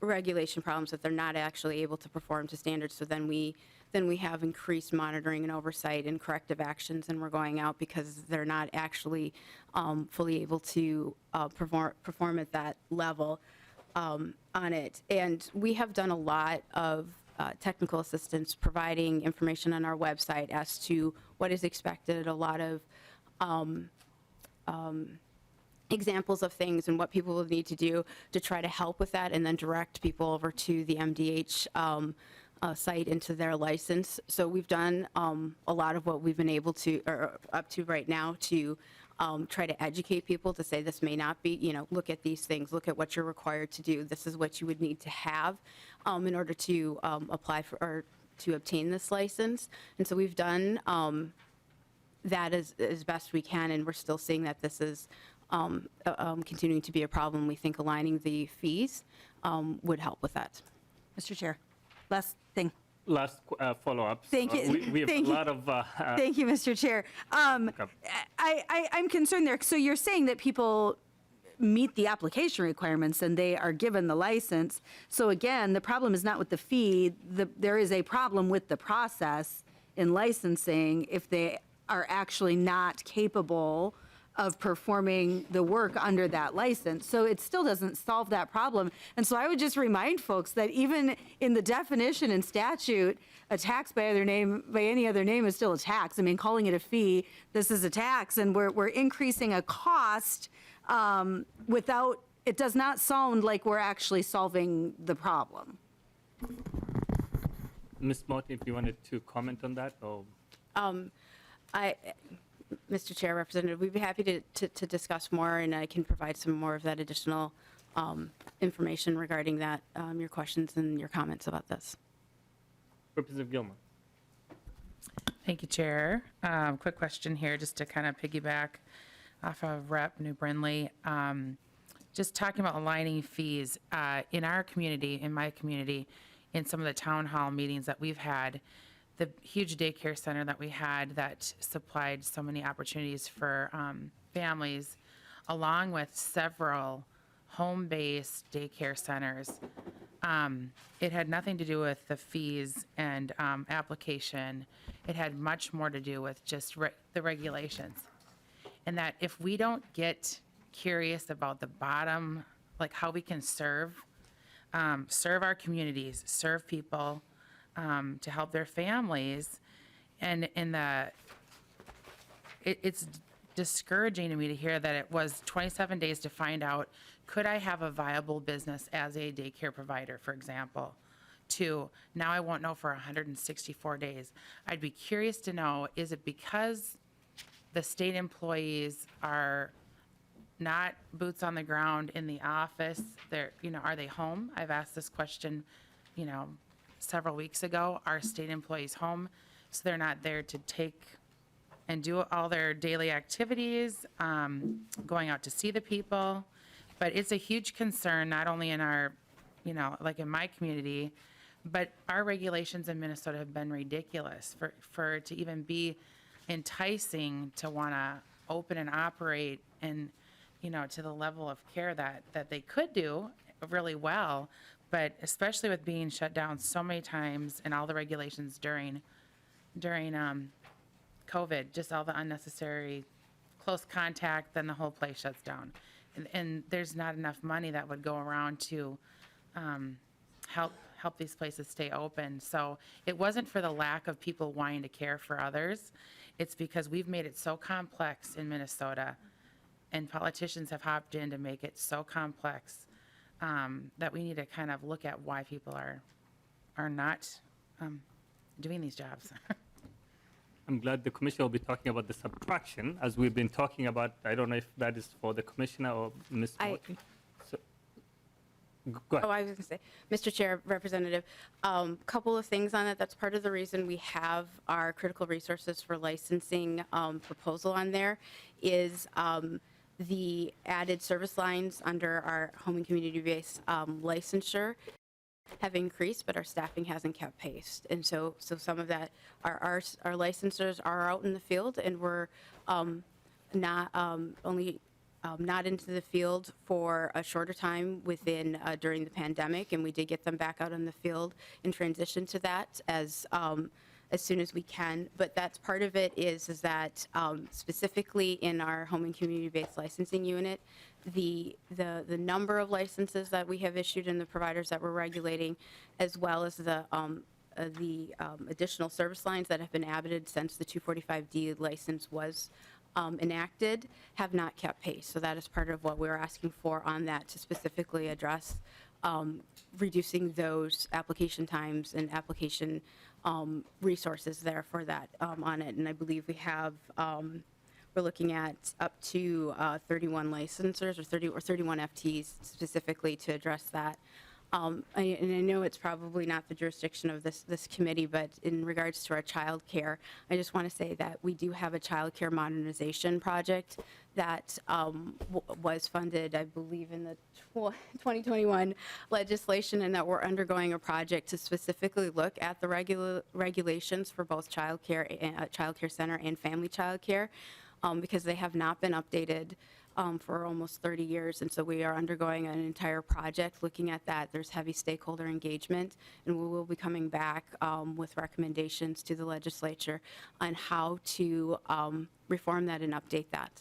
regulation problems that they're not actually able to perform to standards. So then we have increased monitoring and oversight and corrective actions, and we're going out because they're not actually fully able to perform at that level on it. And we have done a lot of technical assistance, providing information on our website as to what is expected, a lot of examples of things and what people will need to do to try to help with that, and then direct people over to the MDH site into their license. So we've done a lot of what we've been able to, or up to right now, to try to educate people to say this may not be, look at these things, look at what you're required to do. This is what you would need to have in order to apply for or to obtain this license. And so we've done that as best we can, and we're still seeing that this is continuing to be a problem. We think aligning the fees would help with that. Mr. Chair, last thing. Last follow-up. Thank you. We have Thank a you. lot of. Thank you, Mr. Chair. I'm concerned there. So you're saying that people meet the application requirements and they are given the license. So again, the problem is not with the fee. There is a problem with the process in licensing if they are actually not capable of performing the work under that license. So it still doesn't solve that problem. And so I would just remind folks that even in the definition and statute, a tax by any other name is still a tax. I mean, calling it a fee, this is a tax, and we're increasing a cost without, it does not sound like we're actually solving the problem. Ms. Mott, if you wanted to comment on that, or Mr. Chair, Representative, we'd be happy to discuss more, and I can provide some more of that additional information regarding that, your questions and your comments about this. Representative Gilmore. Thank you, Chair. Quick question here, just to kind of piggyback off of Rep. New Brindley. Just talking about aligning fees in our community, in my community, in some of the town hall meetings that we've had, the huge daycare center that we had that supplied so many opportunities for families, along with several home-based daycare centers. It had nothing to do with the fees and application. It had much more to do with just the regulations. And that if we don't get curious about the bottom, like how we can serve our communities, serve people, to help their families, and it's discouraging to me to hear that it was 27 days to find out, could I have a viable business as a daycare provider, for example, to now I won't know for 164 days. I'd be curious to know, is it because the state employees are not boots on the ground in the office? They're, are they home? I've asked this question, several weeks ago. Are state employees home? So they're not there to take and do all their daily activities, going out to see the people. But it's a huge concern, not only in our, like in my community, but our regulations in Minnesota have been ridiculous for it to even be enticing to want to open and operate and, to the level of care that they could do really well. But especially with being shut down so many times and all the regulations during COVID, just all the unnecessary close contact, then the whole place shuts down. And there's not enough money that would go around to help these places stay open. So it wasn't for the lack of people wanting to care for others. It's because we've made it so complex in Minnesota, and politicians have hopped in to make it so complex that we need to kind of look at why people are not doing these jobs. I'm glad the commissioner will be talking about the subtraction, as we've been talking about. I don't know if that is for the commissioner or Ms. Morty. So, go ahead. Oh, I was going to say, Mr. Chair, Representative, couple of things on it. That's part of the reason we have our critical resources for licensing proposal on there is the added service lines under our home and community-based licensure have increased, but our staffing hasn't kept pace. And so some of that, our licensors are out in the field, and we're not not into the field for a shorter time during the pandemic, and we did get them back out in the field and transition to that as soon as we can. But that's part of it is that specifically in our home and community-based licensing unit, the number of licenses that we have issued and the providers that we're regulating, as well as the additional service lines that have been added since the 245D license was enacted, have not kept pace. So that is part of what we're asking for on that, to specifically address reducing those application times and application resources there for that on it. And I believe we have, we're looking at up to 31 licensors or 31 FTs specifically to address that. And I know it's probably not the jurisdiction of this committee, but in regards to our child care, I just want to say that we do have a child care modernization project that was funded, I believe, in the 2021 legislation, and that we're undergoing a project to specifically look at the regulations for both child care center and family child care, because they have not been updated for almost 30 years. And so we are undergoing an entire project looking at that. There's heavy stakeholder engagement, and we will be coming back with recommendations to the legislature on how to reform that and update that.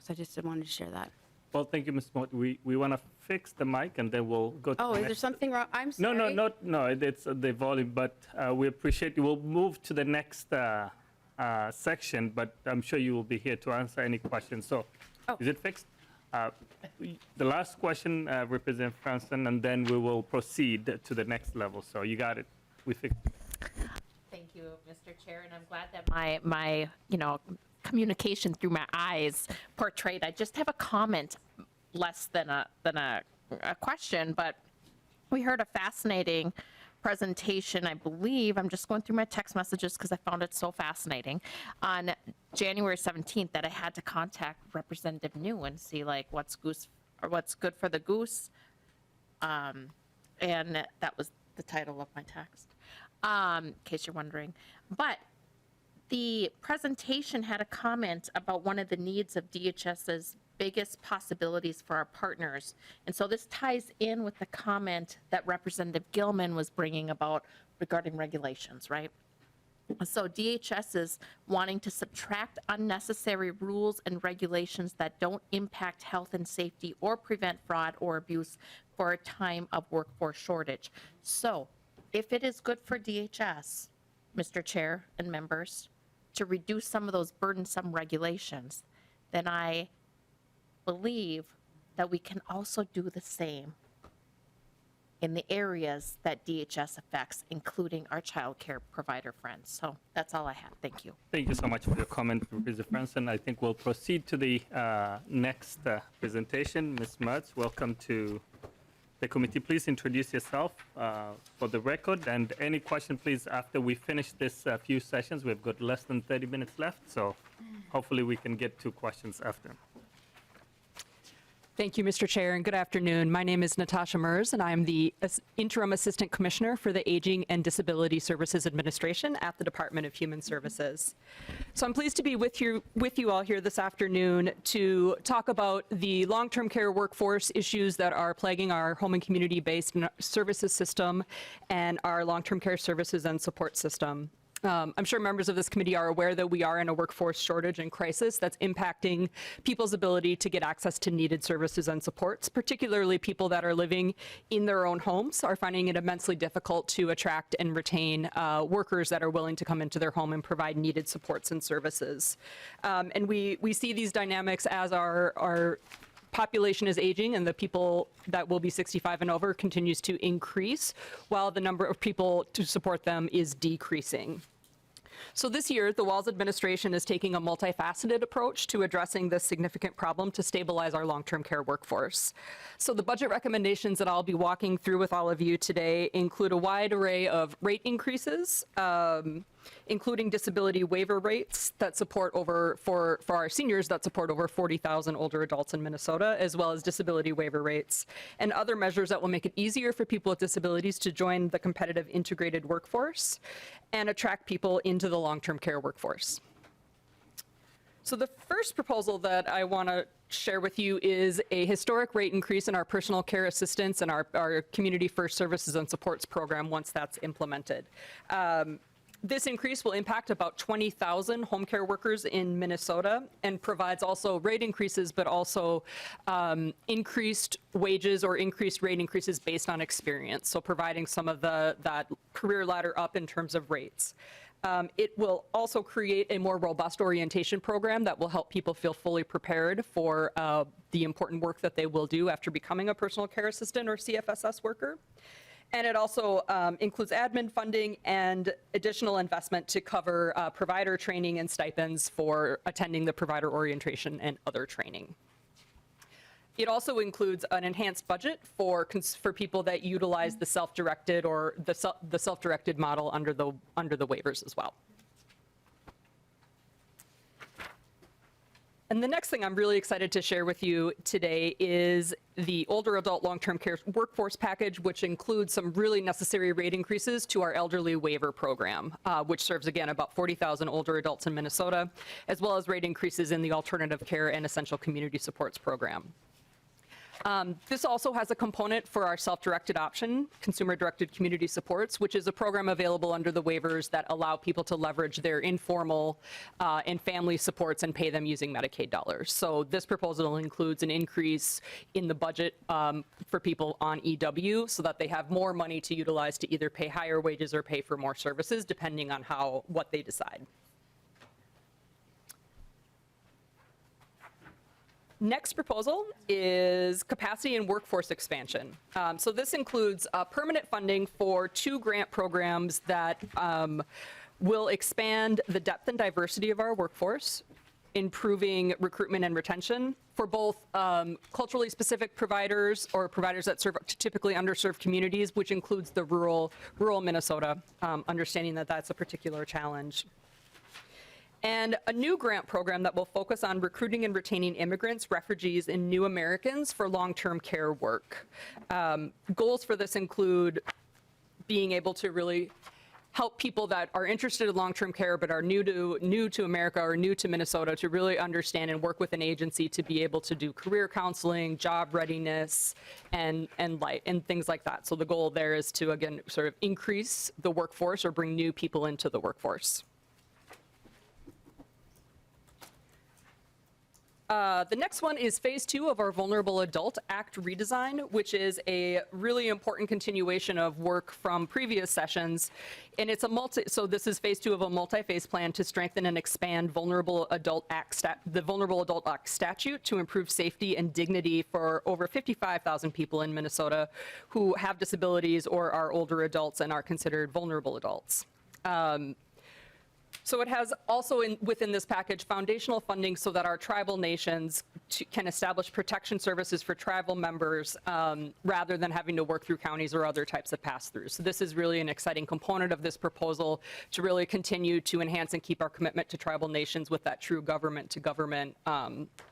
So I just wanted to share that. Well, thank you, Ms. Mott. We want to fix the mic, and then we'll go to Oh, the is there next. something wrong? I'm sorry. No, it's the volume, but we appreciate you. We'll move to the next section, but I'm sure you will be here to answer any questions. So, is it fixed? The last question, Representative Franson, and then we will proceed to the next level. So you got it. We fixed it. Thank you, Mr. Chair, and I'm glad that my communication through my eyes portrayed. I just have a comment, less than a question, but we heard a fascinating presentation, I believe, I'm just going through my text messages because I found it so fascinating, on January 17th that I had to contact Representative New and see like what's good for the goose. And that was the title of my text, in case you're wondering. But the presentation had a comment about one of the needs of DHS's biggest possibilities for our partners. And so this ties in with the comment that Representative Gilman was bringing about regarding regulations, right? So DHS is wanting to subtract unnecessary rules and regulations that don't impact health and safety or prevent fraud or abuse for a time of workforce shortage. So if it is good for DHS, Mr. Chair and members, to reduce some of those burdensome regulations, then I believe that we can also do the same in the areas that DHS affects, including our child care provider friends. So that's all I have. Thank you. Thank you so much for your comment, Representative Franson. I think we'll proceed to the next presentation. Ms. Mertz, welcome to the committee. Please introduce yourself for the record, and any question, please, after we finish this few sessions. We've got less than 30 minutes left, so hopefully we can get to questions after. Thank you, Mr. Chair, and good afternoon. My name is Natasha Mers, and I'm the Interim Assistant Commissioner for the Aging and Disability Services Administration at the Department of Human Services. So I'm pleased to be with you all here this afternoon to talk about the long-term care workforce issues that are plaguing our home and community-based services system and our long-term care services and support system. I'm sure members of this committee are aware that we are in a workforce shortage and crisis that's impacting people's ability to get access to needed services and supports, particularly people that are living in their own homes are finding it immensely difficult to attract and retain workers that are willing to come into their home and provide needed supports and services. And we see these dynamics as our population is aging and the people that will be 65 and over continues to increase while the number of people to support them is decreasing. So this year, the WALS administration is taking a multifaceted approach to addressing this significant problem to stabilize our long-term care workforce. So the budget recommendations that I'll be walking through with all of you today include a wide array of rate increases, including disability waiver rates that support for our seniors that support over 40,000 older adults in Minnesota, as well as disability waiver rates, and other measures that will make it easier for people with disabilities to join the competitive integrated workforce and attract people into the long-term care workforce. So the first proposal that I want to share with you is a historic rate increase in our personal care assistance and our community first services and supports program once that's implemented. This increase will impact about 20,000 home care workers in Minnesota and provides also rate increases, but also increased wages or increased rate increases based on experience. So providing some of that career ladder up in terms of rates. It will also create a more robust orientation program that will help people feel fully prepared for the important work that they will do after becoming a personal care assistant or CFSS worker. And it also includes admin funding and additional investment to cover provider training and stipends for attending the provider orientation and other training. It also includes an enhanced budget for people that utilize the self-directed or the self-directed model under the waivers as well. And the next thing I'm really excited to share with you today is the older adult long-term care workforce package, which includes some really necessary rate increases to our elderly waiver program, which serves, again, about 40,000 older adults in Minnesota, as well as rate increases in the alternative care and essential community supports program. This also has a component for our self-directed option, consumer-directed community supports, which is a program available under the waivers that allow people to leverage their informal and family supports and pay them using Medicaid dollars. So this proposal includes an increase in the budget for people on EW so that they have more money to utilize to either pay higher wages or pay for more services, depending on what they decide. Next proposal is capacity and workforce expansion. So this includes permanent funding for 2 grant programs that will expand the depth and diversity of our workforce, improving recruitment and retention for both culturally specific providers or providers that serve typically underserved communities, which includes the rural Minnesota, understanding that that's a particular challenge. And a new grant program that will focus on recruiting and retaining immigrants, refugees, and new Americans for long-term care work. Goals for this include being able to really help people that are interested in long-term care but are new to America or new to Minnesota to really understand and work with an agency to be able to do career counseling, job readiness, and things like that. So the goal there is to, again, sort of increase the workforce or bring new people into the workforce. The next one is phase 2 of our Vulnerable Adult Act redesign, which is a really important continuation of work from previous sessions. And it's so this is phase 2 of a multi-phase plan to strengthen and expand the Vulnerable Adult Act statute to improve safety and dignity for over 55,000 people in Minnesota who have disabilities or are older adults and are considered vulnerable adults. So it has also within this package foundational funding so that our tribal nations can establish protection services for tribal members rather than having to work through counties or other types of pass-throughs. So this is really an exciting component of this proposal to really continue to enhance and keep our commitment to tribal nations with that true government-to-government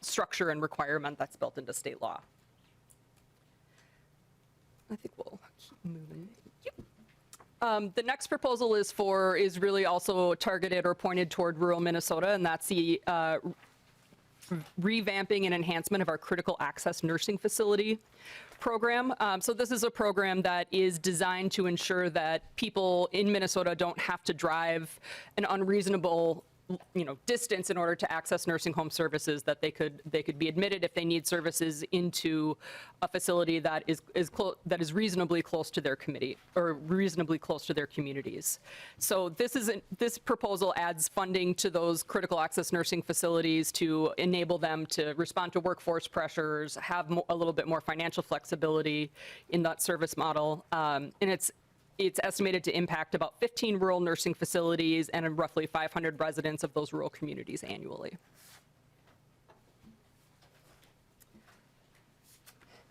structure and requirement that's built into state law. I think we'll keep moving. The next proposal is really also targeted or pointed toward rural Minnesota, and that's the revamping and enhancement of our critical access nursing facility program. So this is a program that is designed to ensure that people in Minnesota don't have to drive an unreasonable distance in order to access nursing home services, that they could be admitted if they need services into a facility that is reasonably close to their community or reasonably close to their communities. So this proposal adds funding to those critical access nursing facilities to enable them to respond to workforce pressures, have a little bit more financial flexibility in that service model, and it's it's estimated to impact about 15 rural nursing facilities and roughly 500 residents of those rural communities annually.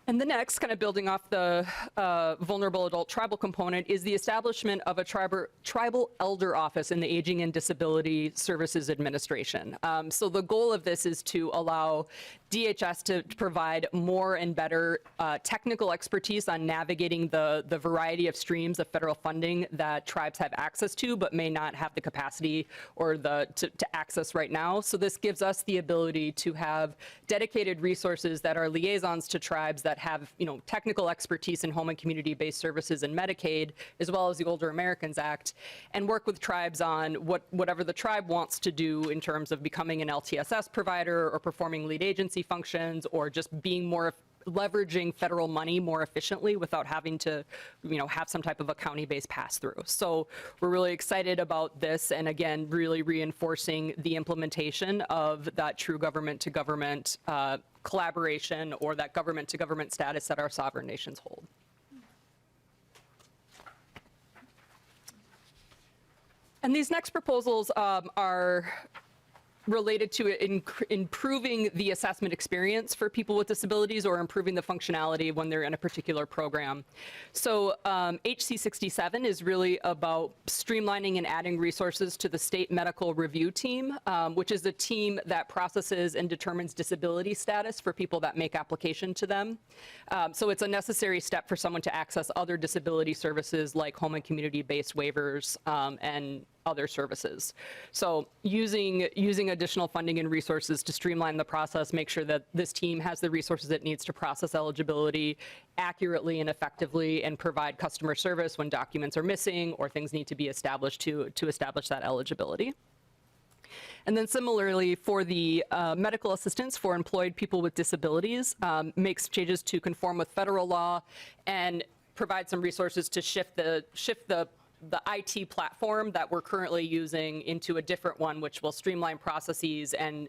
And the next, kind of building off the vulnerable adult tribal component, is the establishment of a tribal elder office in the Aging and Disability Services Administration. So the goal of this is to allow DHS to provide more and better technical expertise on navigating the variety of streams of federal funding that tribes have access to, but may not have the capacity or to access right now. So this gives us the ability to have dedicated resources that are liaisons to tribes that have, technical expertise in home and community-based services and Medicaid, as well as the Older Americans Act, and work with tribes on whatever the tribe wants to do in terms of becoming an LTSS provider or performing lead agency functions, or just being leveraging federal money more efficiently without having to, have some type of a county-based pass-through. So we're really excited about this, and again, really reinforcing the implementation of that true government-to-government collaboration, or that government-to-government status that our sovereign nations hold. And these next proposals are related to improving the assessment experience for people with disabilities, or improving the functionality when they're in a particular program. So HC 67 is really about streamlining and adding resources to the state medical review team, which is a team that processes and determines disability status for people that make application to them. So it's a necessary step for someone to access other disability services like home and community-based waivers and other services. So using additional funding and resources to streamline the process, make sure that this team has the resources it needs to process eligibility accurately and effectively, and provide customer service when documents are missing or things need to be established to establish that eligibility. And then similarly, for the medical assistance for employed people with disabilities, makes changes to conform with federal law and provide some resources to shift the IT platform that we're currently using into a different one, which will streamline processes and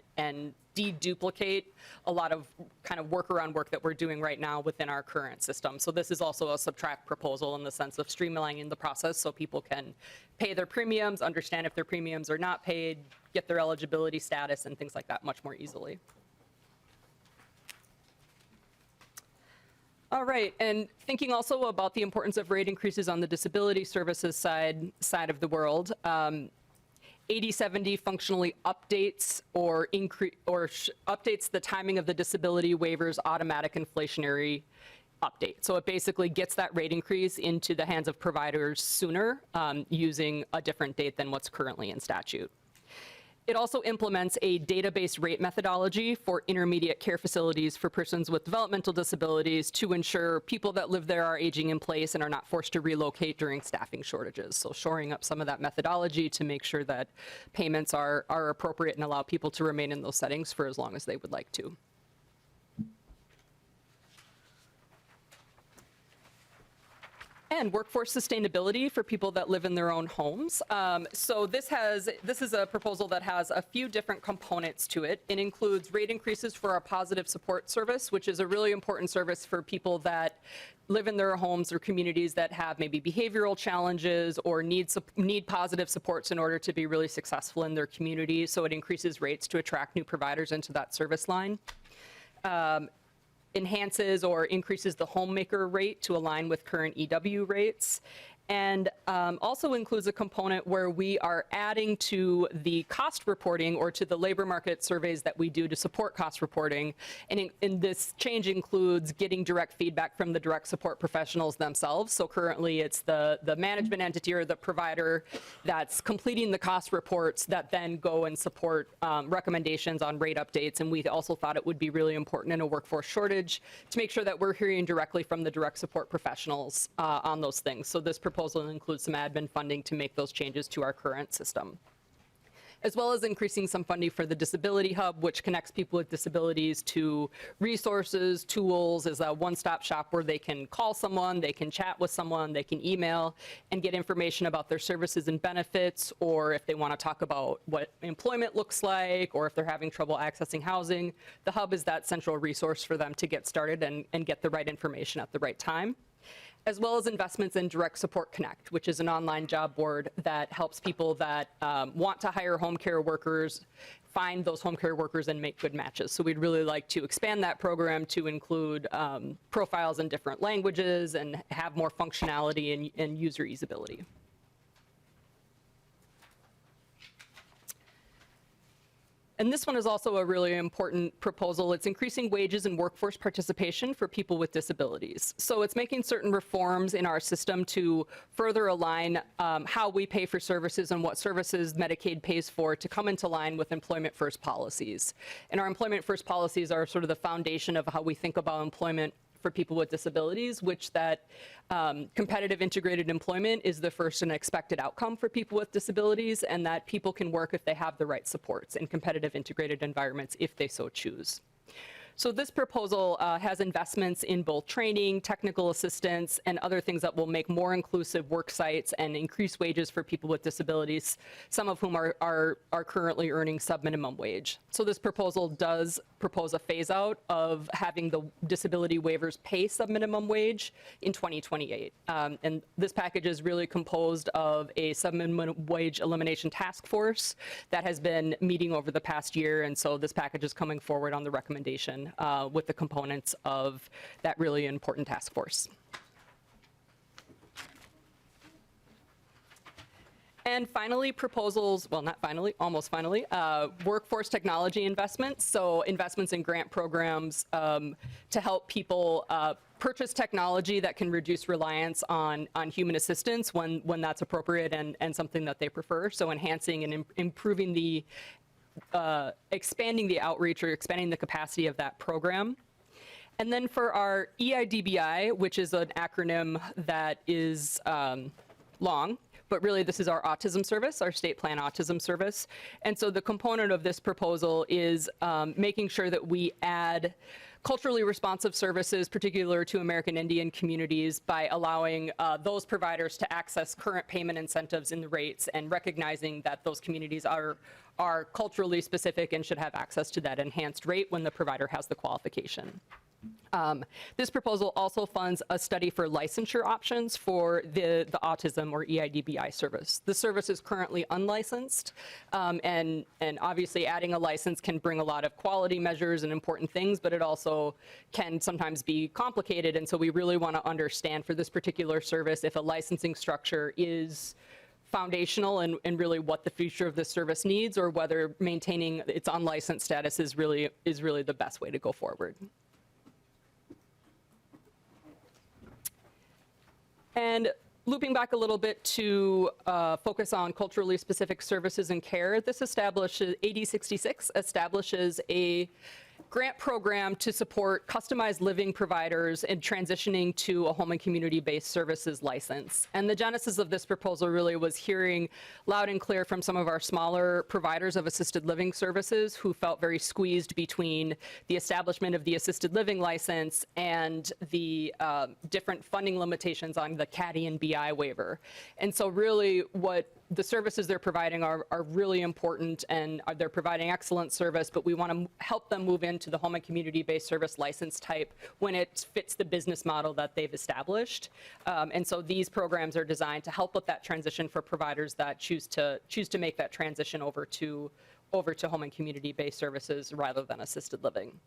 deduplicate a lot of kind of workaround work that we're doing right now within our current system. So this is also a subtract proposal in the sense of streamlining the process so people can pay their premiums, understand if their premiums are not paid, get their eligibility status, and things like that much more easily. All right, and thinking also about the importance of rate increases on the disability services side of the world, 8070 functionally updates updates the timing of the disability waivers automatic inflationary update. So it basically gets that rate increase into the hands of providers sooner, using a different date than what's currently in statute. It also implements a database rate methodology for intermediate care facilities for persons with developmental disabilities to ensure people that live there are aging in place and are not forced to relocate during staffing shortages. So shoring up some of that methodology to make sure that payments are appropriate and allow people to remain in those settings for as long as they would like to. And workforce sustainability for people that live in their own homes. So this is a proposal that has a few different components to it. It includes rate increases for our positive support service, which is a really important service for people that live in their homes or communities that have maybe behavioral challenges or need positive supports in order to be really successful in their community. So it increases rates to attract new providers into that service line. Enhances or increases the homemaker rate to align with current EW rates, and also includes a component where we are adding to the cost reporting or to the labor market surveys that we do to support cost reporting. And this change includes getting direct feedback from the direct support professionals themselves. So currently it's the management entity or the provider that's completing the cost reports that then go and support recommendations on rate updates. And we also thought it would be really important in a workforce shortage to make sure that we're hearing directly from the direct support professionals on those things. So this proposal includes some admin funding to make those changes to our current system, as well as increasing some funding for the Disability Hub, which connects people with disabilities to resources, tools, as a one-stop shop where they can call someone, they can chat with someone, they can email and get information about their services and benefits, or if they want to talk about what employment looks like, or if they're having trouble accessing housing. The Hub is that central resource for them to get started and get the right information at the right time. as well as investments in Direct Support Connect, which is an online job board that helps people that want to hire home care workers find those home care workers and make good matches. So we'd really like to expand that program to include profiles in different languages and have more functionality and user usability. And this one is also a really important proposal. It's increasing wages and workforce participation for people with disabilities. So it's making certain reforms in our system to further align how we pay for services and what services Medicaid pays for to come into line with employment first policies. And our employment first policies are sort of the foundation of how we think about employment for people with disabilities, which that competitive integrated employment is the first and expected outcome for people with disabilities, and that people can work if they have the right supports in competitive integrated environments if they so choose. So this proposal has investments in both training, technical assistance, and other things that will make more inclusive work sites and increase wages for people with disabilities, some of whom are currently earning sub-minimum wage. So this proposal does propose a phase out of having the disability waivers pay sub-minimum wage in 2028. And this package is really composed of a sub-minimum wage elimination task force that has been meeting over the past year, and so this package is coming forward on the recommendation with the components of that really important task force. And finally, proposals, well, not finally, almost finally, workforce technology investments. So investments in grant programs to help people purchase technology that can reduce reliance on human assistance when that's appropriate and something that they prefer. So enhancing and improving the expanding the outreach or expanding the capacity of that program. And then for our EIDBI, which is an acronym that is long, but really this is our autism service, our state plan autism service. And so the component of this proposal is making sure that we add culturally responsive services, particular to American Indian communities, by allowing those providers to access current payment incentives in the rates and recognizing that those communities are culturally specific and should have access to that enhanced rate when the provider has the qualification. This proposal also funds a study for licensure options for the autism or EIDBI service. The service is currently unlicensed, and obviously adding a license can bring a lot of quality measures and important things, but it also can sometimes be complicated, and so we really want to understand for this particular service if a licensing structure is foundational and really what the future of this service needs, or whether maintaining its unlicensed status is really the best way to go forward. And looping back a little bit to focus on culturally specific services and care, this establishes, AD 66 establishes a grant program to support customized living providers in transitioning to a home and community-based services license. And the genesis of this proposal really was hearing loud and clear from some of our smaller providers of assisted living services who felt very squeezed between the establishment of the assisted living license and the different funding limitations on the CADI and BI waiver. And so really what the services they're providing are really important, and they're providing excellent service, but we want to help them move into the home and community-based service license type when it fits the business model that they've established. And so these programs are designed to help with that transition for providers that choose to make that transition over to home and community-based services rather than assisted living.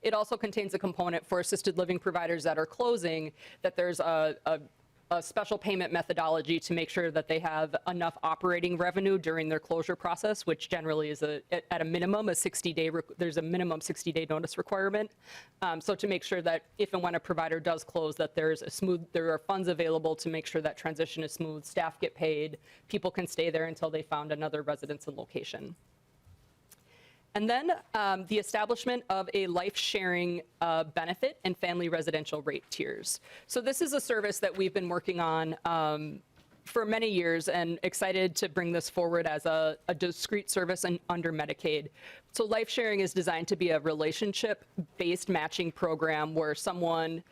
It also contains a component for assisted living providers that are closing, that there's a special payment methodology to make sure that they have enough operating revenue during their closure process, which generally is at a minimum a 60-day, there's a minimum 60-day notice requirement. So to make sure that if and when a provider does close, that there are funds available to make sure that transition is smooth, staff get paid, people can stay there until they found another residence and location. And then the establishment of a life-sharing benefit and family residential rate tiers. So this is a service that we've been working on for many years, and excited to bring this forward as a discrete service under Medicaid. So life sharing is designed to be a relationship-based matching program where someone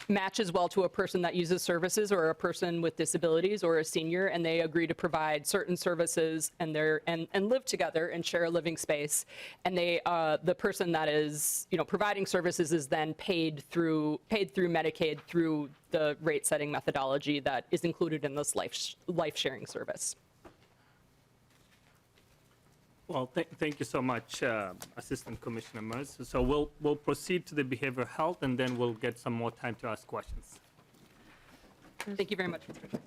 matches well to a person that uses services or a person with disabilities or a senior, and they agree to provide certain services and live together and share a living space. And the person that is providing services is then paid through Medicaid through the rate setting methodology that is included in this life sharing service. Well, thank you so much, Assistant Commissioner Mers. So we'll proceed to the behavioral health, and then we'll get some more time to ask questions. Thank you very much, Mr.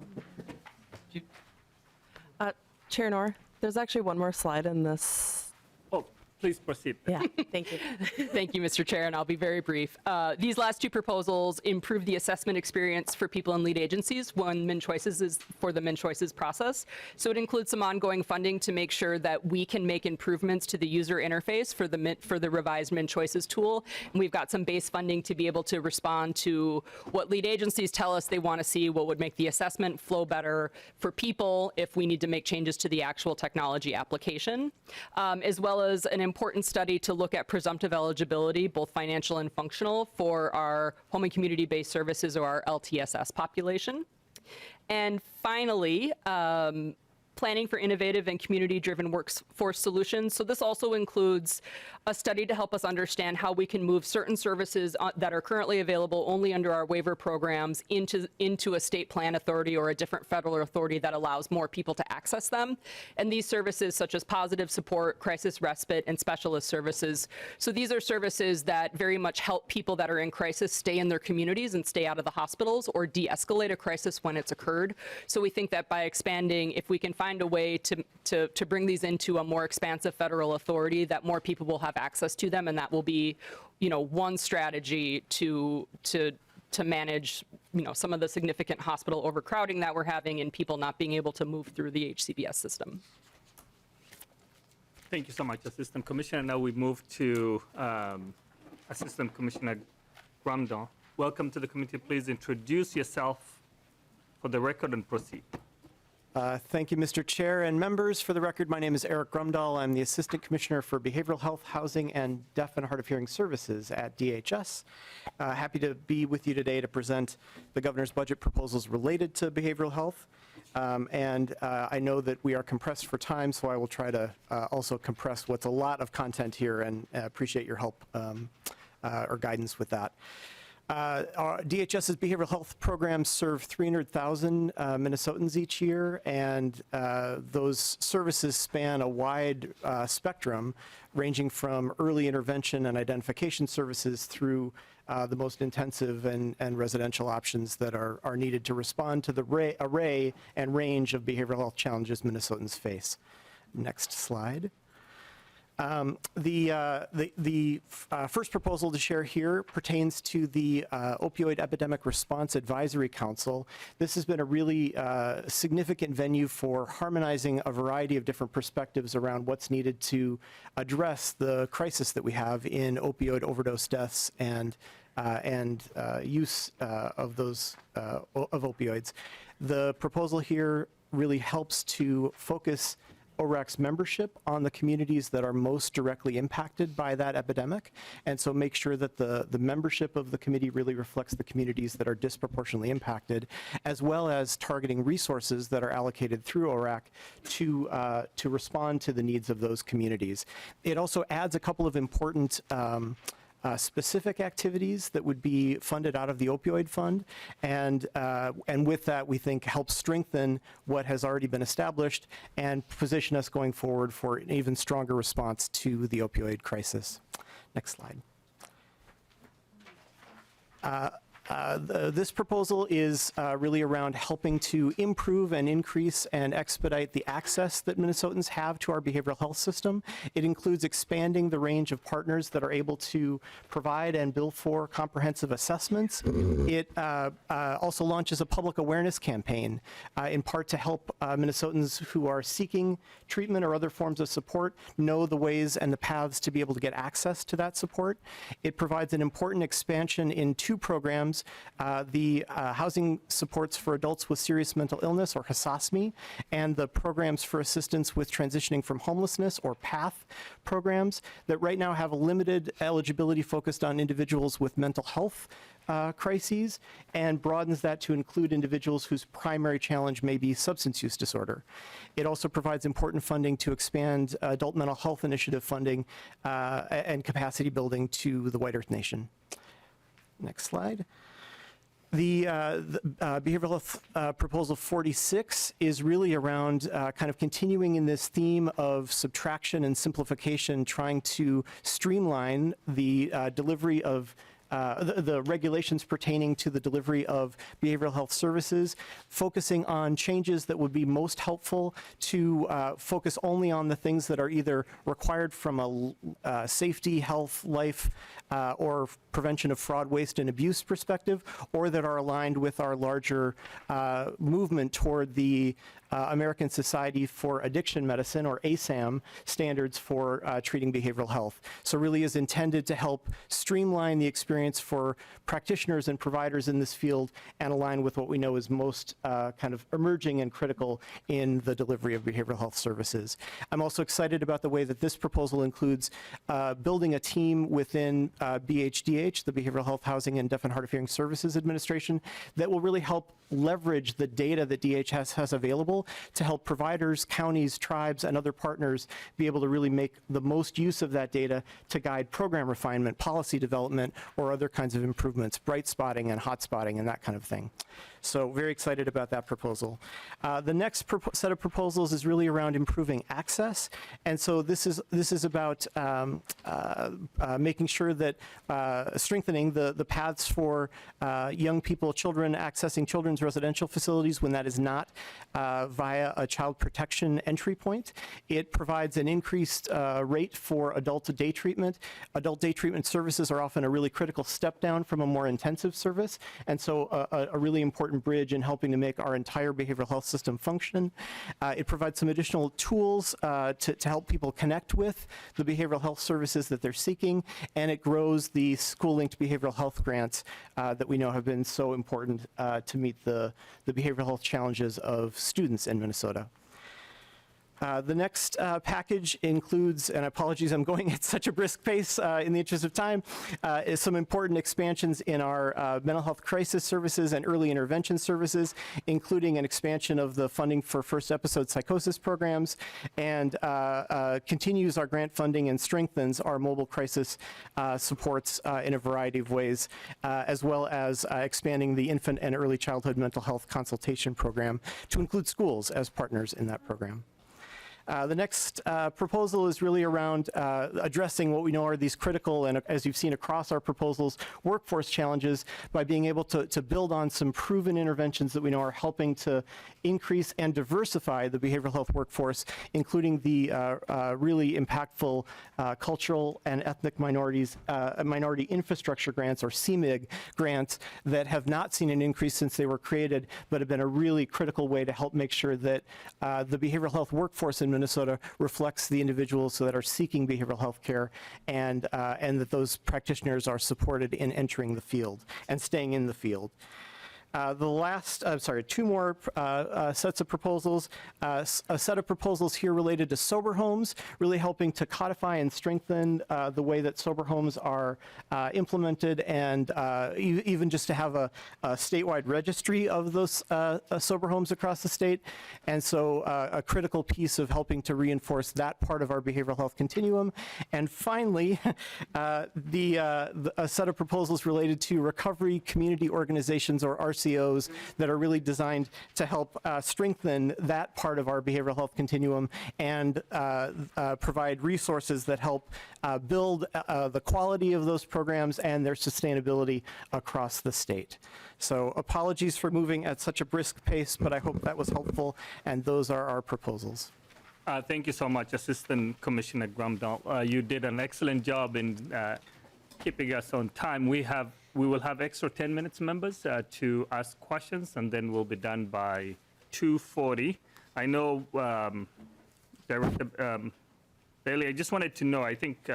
Chair. Chair Knorr, there's actually one more slide in this. Oh, please proceed. Yeah, thank you. Thank you, Mr. Chair, and I'll be very brief. These last two proposals improve the assessment experience for people in lead agencies when MnChoices is for the MnChoices process. So it includes some ongoing funding to make sure that we can make improvements to the user interface for the revised MnChoices tool. And we've got some base funding to be able to respond to what lead agencies tell us they want to see, what would make the assessment flow better for people if we need to make changes to the actual technology application, as well as an important study to look at presumptive eligibility, both financial and functional, for our home and community-based services, or our LTSS population. And finally, planning for innovative and community-driven workforce solutions. So this also includes a study to help us understand how we can move certain services that are currently available only under our waiver programs into a state plan authority or a different federal authority that allows more people to access them. And these services, such as positive support, crisis respite, and specialist services. So these are services that very much help people that are in crisis stay in their communities and stay out of the hospitals, or de-escalate a crisis when it's occurred. So we think that by expanding, if we can find a way to bring these into a more expansive federal authority, that more people will have access to them, and that will be, one strategy to manage, some of the significant hospital overcrowding that we're having and people not being able to move through the HCBS system. Thank you so much, Assistant Commissioner. Now we move to Assistant Commissioner Grumdahl. Welcome to the committee. Please introduce yourself for the record and proceed. Thank you, Mr. Chair and members. For the record, my name is Eric Grumdahl. I'm the Assistant Commissioner for Behavioral Health, Housing, and Deaf and Hard of Hearing Services at DHS. Happy to be with you today to present the governor's budget proposals related to behavioral health. I know that we are compressed for time, so I will try to also compress what's a lot of content here, and appreciate your help or guidance with that. Our DHS's behavioral health programs serve 300,000 Minnesotans each year, and those services span a wide spectrum, ranging from early intervention and identification services through the most intensive and residential options that are needed to respond to the array and range of behavioral health challenges Minnesotans face. Next slide. The first proposal to share here pertains to the Opioid Epidemic Response Advisory Council. This has been a really significant venue for harmonizing a variety of different perspectives around what's needed to address the crisis that we have in opioid overdose deaths and use of those of opioids. The proposal here really helps to focus ORAC's membership on the communities that are most directly impacted by that epidemic, and so make sure that the membership of the committee really reflects the communities that are disproportionately impacted, as well as targeting resources that are allocated through ORAC to respond to the needs of those communities. It also adds a couple of important specific activities that would be funded out of the opioid fund, and with that, we think helps strengthen what has already been established and position us going forward for an even stronger response to the opioid crisis. Next slide. This proposal is really around helping to improve and increase and expedite the access that Minnesotans have to our behavioral health system. It includes expanding the range of partners that are able to provide and bill for comprehensive assessments. It also launches a public awareness campaign, in part to help Minnesotans who are seeking treatment or other forms of support know the ways and the paths to be able to get access to that support. It provides an important expansion in two programs programs, the Housing Supports for Adults with Serious Mental Illness, or HASASME, and the Programs for Assistance with Transitioning from Homelessness, or PATH programs, that right now have a limited eligibility focused on individuals with mental health crises, and broadens that to include individuals whose primary challenge may be substance use disorder. It also provides important funding to expand adult mental health initiative funding and capacity building to the White Earth Nation. Next slide. The Behavioral Health Proposal 46 is really around kind of continuing in this theme of subtraction and simplification, trying to streamline the delivery of the regulations pertaining to the delivery of behavioral health services, focusing on changes that would be most helpful to focus only on the things that are either required from a safety, health, life, or prevention of fraud, waste, and abuse perspective, or that are aligned with our larger movement toward the American Society for Addiction Medicine, or ASAM, standards for treating behavioral health. So really is intended to help streamline the experience for practitioners and providers in this field and align with what we know is most kind of emerging and critical in the delivery of behavioral health services. I'm also excited about the way that this proposal includes building a team within BHDH, the Behavioral Health Housing and Deaf and Hard of Hearing Services Administration, that will really help leverage the data that DHS has available to help providers, counties, tribes, and other partners be able to really make the most use of that data to guide program refinement, policy development, or other kinds of improvements, bright spotting and hot spotting and that kind of thing. So very excited about that proposal. The next set of proposals is really around improving access, and so this is about making sure that strengthening the paths for young people, children, accessing children's residential facilities when that is not via a child protection entry point. It provides an increased rate for adult day treatment. Adult day treatment services are often a really critical step down from a more intensive service, and so a really important bridge in helping to make our entire behavioral health system function. It provides some additional tools to help people connect with the behavioral health services that they're seeking, and it grows the school-linked behavioral health grants that we know have been so important to meet the behavioral health challenges of students in Minnesota. The next package includes, and apologies, I'm going at such a brisk pace in the interest of time, is some important expansions in our mental health crisis services and early intervention services, including an expansion of the funding for first episode psychosis programs, and continues our grant funding and strengthens our mobile crisis supports in a variety of ways, as well as expanding the infant and early childhood mental health consultation program to include schools as partners in that program. The next proposal is really around addressing what we know are these critical, and as you've seen across our proposals, workforce challenges by being able to build on some proven interventions that we know are helping to increase and diversify the behavioral health workforce, including the really impactful cultural and ethnic minorities, minority infrastructure grants, or CMIG grants, that have not seen an increase since they were created, but have been a really critical way to help make sure that the behavioral health workforce in Minnesota reflects the individuals that are seeking behavioral health care, and that those practitioners are supported in entering the field and staying in the field. Two more sets of proposals. A set of proposals here related to sober homes, really helping to codify and strengthen the way that sober homes are implemented, and even just to have a statewide registry of those sober homes across the state. And so a critical piece of helping to reinforce that part of our behavioral health continuum. And finally, a set of proposals related to recovery community organizations, or RCOs, that are really designed to help strengthen that part of our behavioral health continuum and provide resources that help build the quality of those programs and their sustainability across the state. So apologies for moving at such a brisk pace, but I hope that was helpful, and those are our proposals. Thank you so much, Assistant Commissioner Grumdahl. You did an excellent job in keeping us on time. We will have extra 10 minutes, members, to ask questions, and then we'll be done by 2:40. I know, Director Bailey, I just wanted to know, I think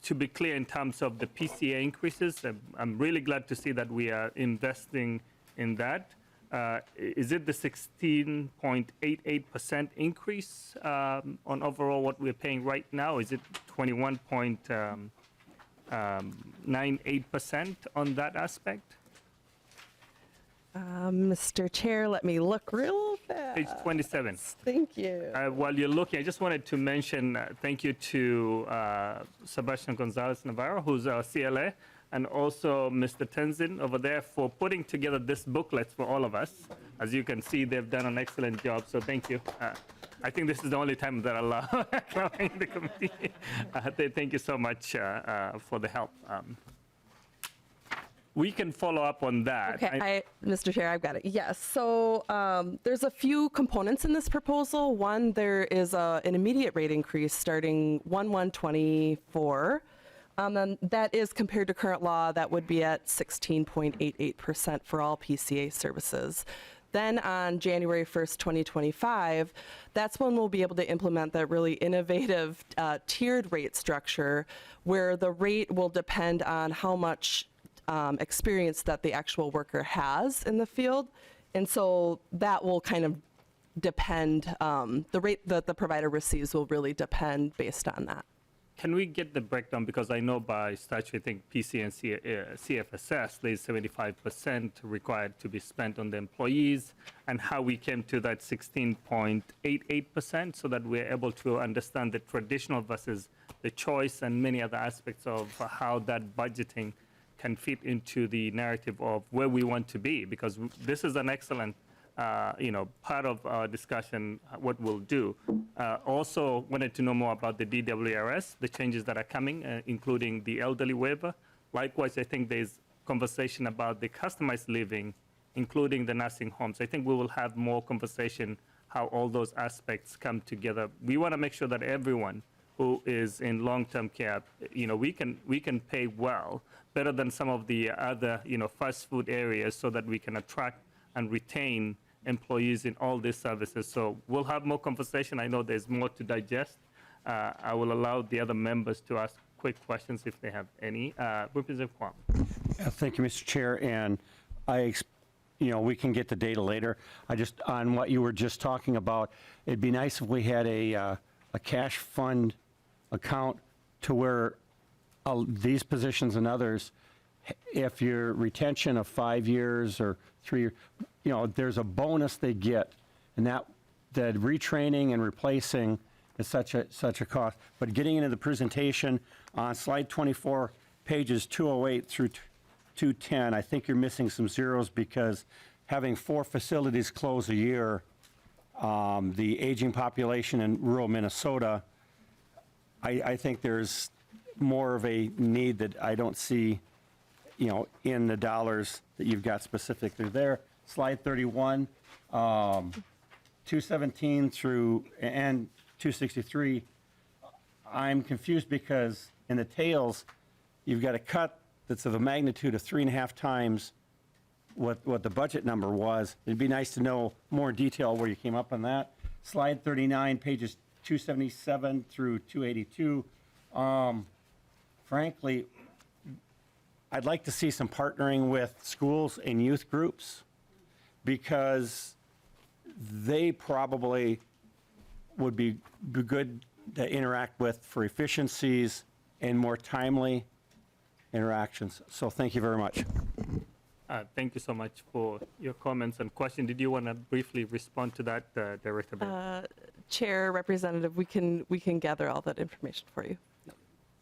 to be clear in terms of the PCA increases, I'm really glad to see that we are investing in that. Is it the 16.88% increase on overall what we're paying right now? Is it 21.98% on that aspect? Mr. Chair, let me look real fast. Page 27. Thank you. While you're looking, I just wanted to mention thank you to Sebastian Gonzalez Navarro, who's our CLA, and also Mr. Tenzin over there for putting together this booklet for all of us. As you can see, they've done an excellent job, so thank you. I think this is the only time that I allow allowing the committee. Thank you so much for the help. We can follow up on that. Okay, Mr. Chair, I've got it. Yes, so there's a few components in this proposal. One, there is an immediate rate increase starting 1/1/24. And that is compared to current law, that would be at 16.88% for all PCA services. Then on January 1st, 2025, that's when we'll be able to implement that really innovative tiered rate structure where the rate will depend on how much experience that the actual worker has in the field. And so that will kind of depend, the rate that the provider receives will really depend based on that. Can we get the breakdown? Because I know by statute, I think PC and CFSS, there's 75% required to be spent on the employees, and how we came to that 16.88% so that we're able to understand the traditional versus the choice and many other aspects of how that budgeting can fit into the narrative of where we want to be, because this is an excellent part of our discussion, what we'll do. Also wanted to know more about the DWRS, the changes that are coming, including the elderly waiver. Likewise, I think there's conversation about the customized living, including the nursing homes. I think we will have more conversation how all those aspects come together. We want to make sure that everyone who is in long-term care, we can pay well, better than some of the other, fast food areas, so that we can attract and retain employees in all these services. So we'll have more conversation. I know there's more to digest. I will allow the other members to ask quick questions if they have any. Representative Kwam. Thank you, Mr. Chair. And we can get the data later. On what you were just talking about, it'd be nice if we had a cash fund account to where these positions and others, if your retention of 5 years or 3 years, there's a bonus they get, and that retraining and replacing is such a cost. But getting into the presentation on slide 24, pages 208 through 210, I think you're missing some zeros, because having 4 facilities close a year, the aging population in rural Minnesota, I think there's more of a need that I don't see in the dollars that you've got specifically there. Slide 31, 217 through and 263. I'm confused because in the tails, you've got a cut that's of a magnitude of 3.5 times what the budget number was. It'd be nice to know more detail where you came up on that. Slide 39, pages 277 through 282. Frankly, I'd like to see some partnering with schools and youth groups, because they probably would be good to interact with for efficiencies and more timely interactions. So thank you very much. Thank you so much for your comments and question. Did you want to briefly respond to that, Director Baird? Chair, Representative, we can gather all that information for you.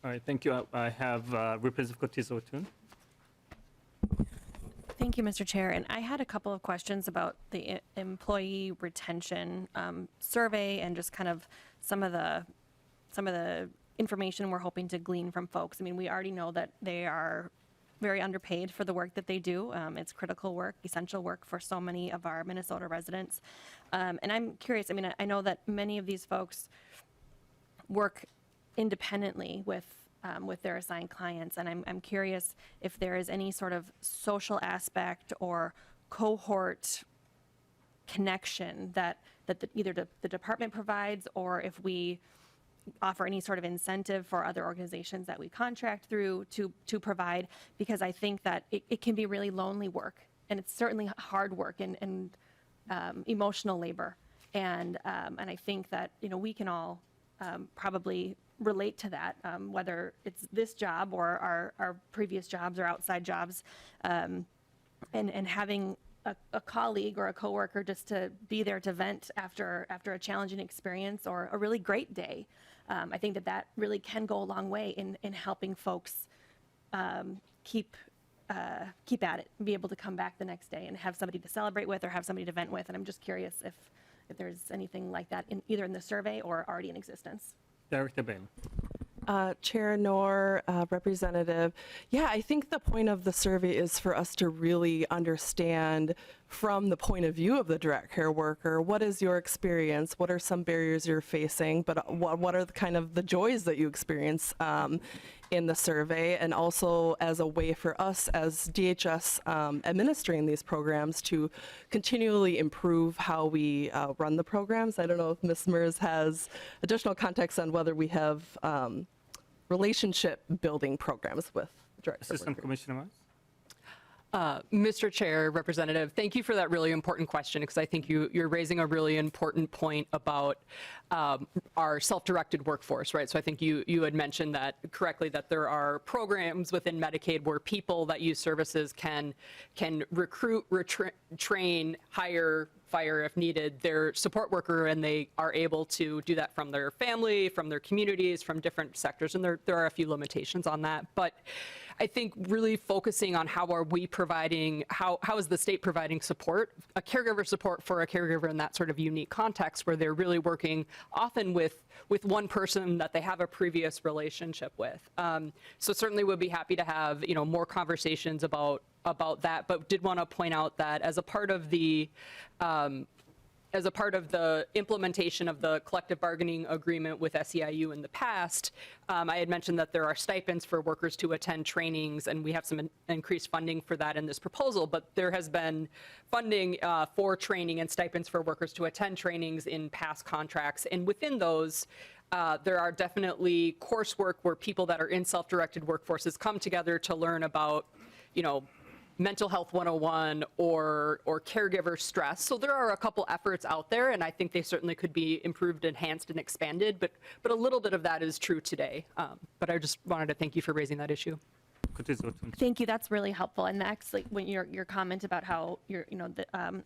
All right, thank you. I have Representative Cortiz-O'Toole. Thank you, Mr. Chair. And I had a couple of questions about the employee retention survey and just kind of some of the information we're hoping to glean from folks. I mean, we already know that they are very underpaid for the work that they do. It's critical work, essential work for so many of our Minnesota residents. And I'm curious, I mean, I know that many of these folks work independently with their assigned clients, and I'm curious if there is any sort of social aspect or cohort connection that either the department provides, or if we offer any sort of incentive for other organizations that we contract through to provide, because I think that it can be really lonely work, and it's certainly hard work and emotional labor. And I think that, you know, we can all probably relate to that, whether it's this job or our previous jobs or outside jobs, and having a colleague or a coworker just to be there to vent after a challenging experience or a really great day. I think that really can go a long way in helping folks keep at it, and be able to come back the next day and have somebody to celebrate with or have somebody to vent with. And I'm just curious if there's anything like that either in the survey or already in existence. Director Bailey. Chair Noor, Representative, yeah, I think the point of the survey is for us to really understand from the point of view of the direct care worker, what is your experience? What are some barriers you're facing? But what are the joys that you experience in the survey? And also as a way for us as DHS administering these programs to continually improve how we run the programs. I don't know if Ms. Mers has additional context on whether we have relationship building programs with direct care Assistant workers. Commissioner Miles. Mr. Chair, Representative, thank you for that really important question, because I think you're raising a really important point about our self-directed workforce, right? So I think you had mentioned that correctly, that there are programs within Medicaid where people that use services can recruit, train, hire, fire if needed their support worker, and they are able to do that from their family, from their communities, from different sectors, and there are a few limitations on that. But I think really focusing on how are we providing, how is the state providing support, a caregiver support for a caregiver in that sort of unique context where they're really working often with one person that they have a previous relationship with. So certainly would be happy to have, you know, more conversations about that, but did want to point out that as a part of the implementation of the collective bargaining agreement with SEIU in the past, I had mentioned that there are stipends for workers to attend trainings, and we have some increased funding for that in this proposal, but there has been funding for training and stipends for workers to attend trainings in past contracts, and within those, there are definitely coursework where people that are in self-directed workforces come together to learn about, you know, mental health 101 or caregiver stress. So there are a couple efforts out there, and I think they certainly could be improved, enhanced, and expanded, but a little bit of that is true today. But I just wanted to thank you for raising that issue. Thank you. That's really helpful. And actually, when your comment about how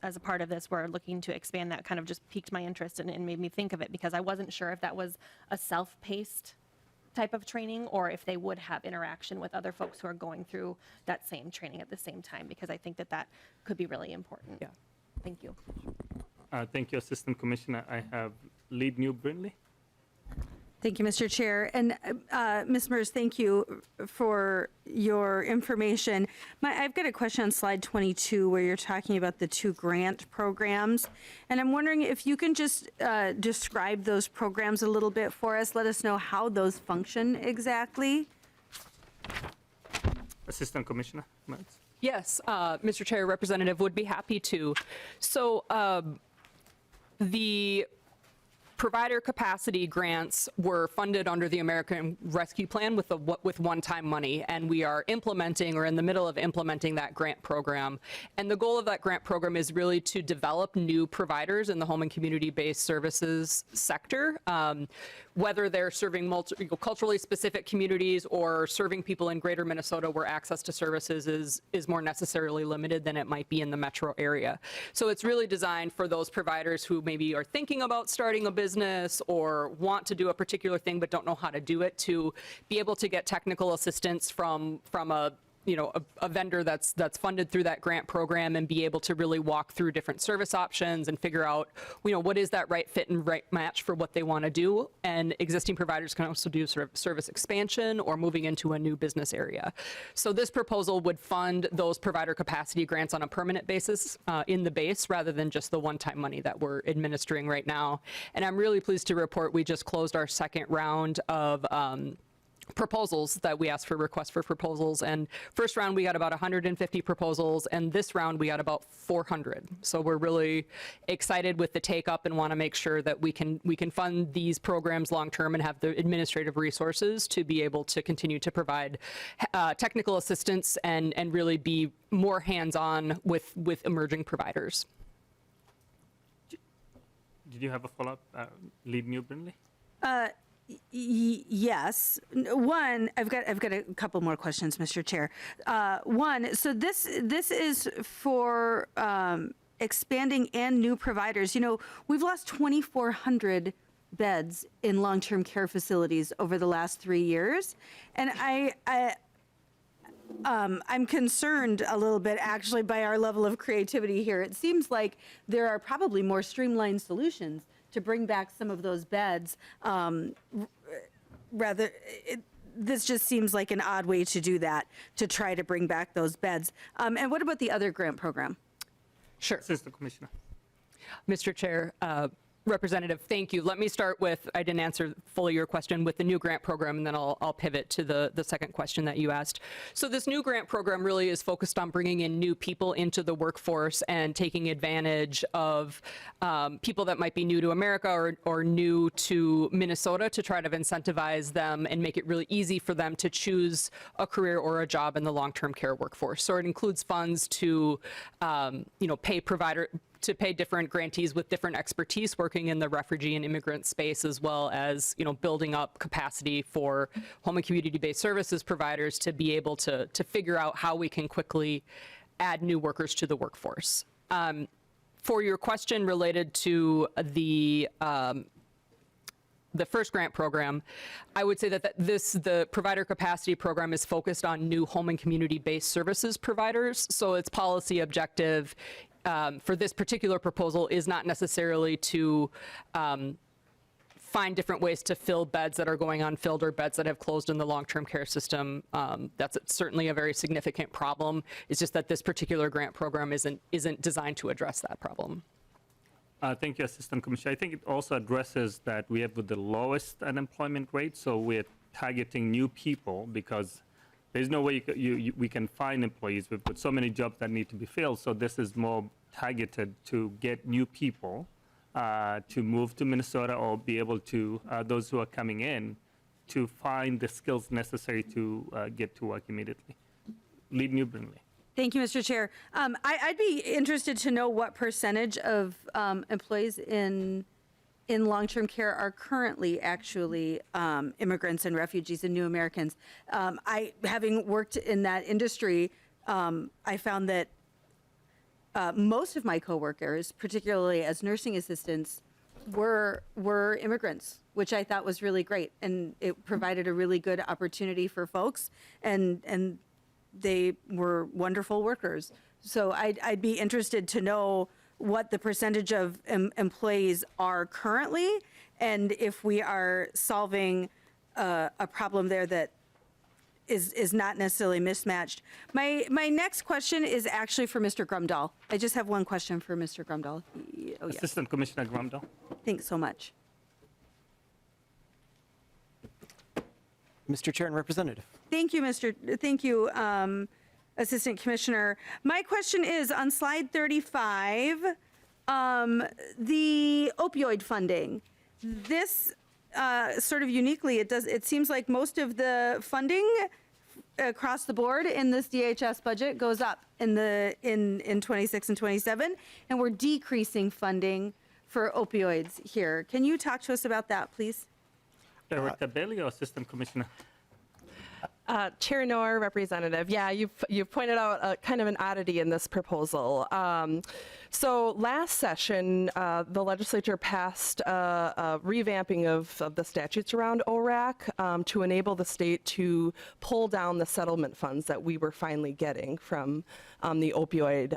as a part of this, we're looking to expand, that kind of just piqued my interest and made me think of it, because I wasn't sure if that was a self-paced type of training or if they would have interaction with other folks who are going through that same training at the same time, because I think that could be really important. Yeah. Thank you. Thank you, Assistant Commissioner. I have Lead New Brindley. Thank you, Mr. Chair. And Ms. Mers, thank you for your information. I've got a question on slide 22 where you're talking about the 2 grant programs. And I'm wondering if you can just describe those programs a little bit for us. Let us know how those function exactly. Assistant Commissioner Miles. Yes, Mr. Chair, Representative, would be happy to. So the provider capacity grants were funded under the American Rescue Plan with one-time money, and we are implementing or in the middle of implementing that grant program. And the goal of that grant program is really to develop new providers in the home and community-based services sector, whether they're serving culturally specific communities or serving people in greater Minnesota where access to services is more necessarily limited than it might be in the metro area. So it's really designed for those providers who maybe are thinking about starting a business or want to do a particular thing but don't know how to do it, to be able to get technical assistance from a vendor that's funded through that grant program, and be able to really walk through different service options and figure out, what is that right fit and right match for what they want to do. And existing providers can also do sort of service expansion or moving into a new business area. So this proposal would fund those provider capacity grants on a permanent basis in the base, rather than just the one-time money that we're administering right now. And I'm really pleased to report we just closed our second round of proposals that we asked for, requests for proposals. And first round, we got about 150 proposals, and this round, we got about 400. So we're really excited with the take up and want to make sure that we can fund these programs long term and have the administrative resources to be able to continue to provide technical assistance and really be more hands-on with emerging providers. Did you have a follow-up, Lead New Brindley? Yes. One, I've got a couple more questions, Mr. Chair. One, so this is for expanding and new providers. You know, we've lost 2,400 beds in long-term care facilities over the last 3 years, and I'm concerned a little bit actually by our level of creativity here. It seems like there are probably more streamlined solutions to bring back some of those beds. This just seems like an odd way to do that, to try to bring back those beds. And what about the other grant program? Sure. Assistant Commissioner. Mr. Chair, Representative, thank you. Let me start with, I didn't answer fully your question, with the new grant program, and then I'll pivot to the second question that you asked. So this new grant program really is focused on bringing in new people into the workforce and taking advantage of people that might be new to America or new to Minnesota to try to incentivize them and make it really easy for them to choose a career or a job in the long-term care workforce. So it includes funds to, pay different grantees with different expertise working in the refugee and immigrant space, as well as, building up capacity for home and community-based services providers to be able to figure out how we can quickly add new workers to the workforce. For your question related to the first grant program, I would say that the provider capacity program is focused on new home and community-based services providers. So its policy objective for this particular proposal is not necessarily to find different ways to fill beds that are going unfilled or beds that have closed in the long-term care system. That's certainly a very significant problem. It's just that this particular grant program isn't designed to address that problem. Thank you, Assistant Commissioner. I think it also addresses that we have the lowest unemployment rate, so we're targeting new people because there's no way we can find employees. We've got so many jobs that need to be filled, so this is more targeted to get new people to move to Minnesota or be able to, those who are coming in, to find the skills necessary to get to work immediately. Lead New Brindley. Thank you, Mr. Chair. I'd be interested to know what percentage of employees in long-term care are currently actually immigrants and refugees and new Americans. Having worked in that industry, I found that most of my coworkers, particularly as nursing assistants, were immigrants, which I thought was really great, and it provided a really good opportunity for folks, and they were wonderful workers. So I'd be interested to know what the percentage of employees are currently, and if we are solving a problem there that is not necessarily mismatched. My next question is actually for Mr. Grumdahl. I just have one question for Mr. Grumdahl. Oh, yes. Assistant Commissioner Grumdahl. Thanks so much. Mr. Chair and Representative. Thank you, Assistant Commissioner. My question is on slide 35, the opioid funding. This sort of uniquely, it seems like most of the funding across the board in this DHS budget goes up in 26 and 27, and we're decreasing funding for opioids here. Can you talk to us about that, please? Director Bailey or Assistant Commissioner? Chair Noor, Representative. Yeah, you've pointed out kind of an oddity in this proposal. So last session, the legislature passed a revamping of the statutes around ORAC to enable the state to pull down the settlement funds that we were finally getting from the opioid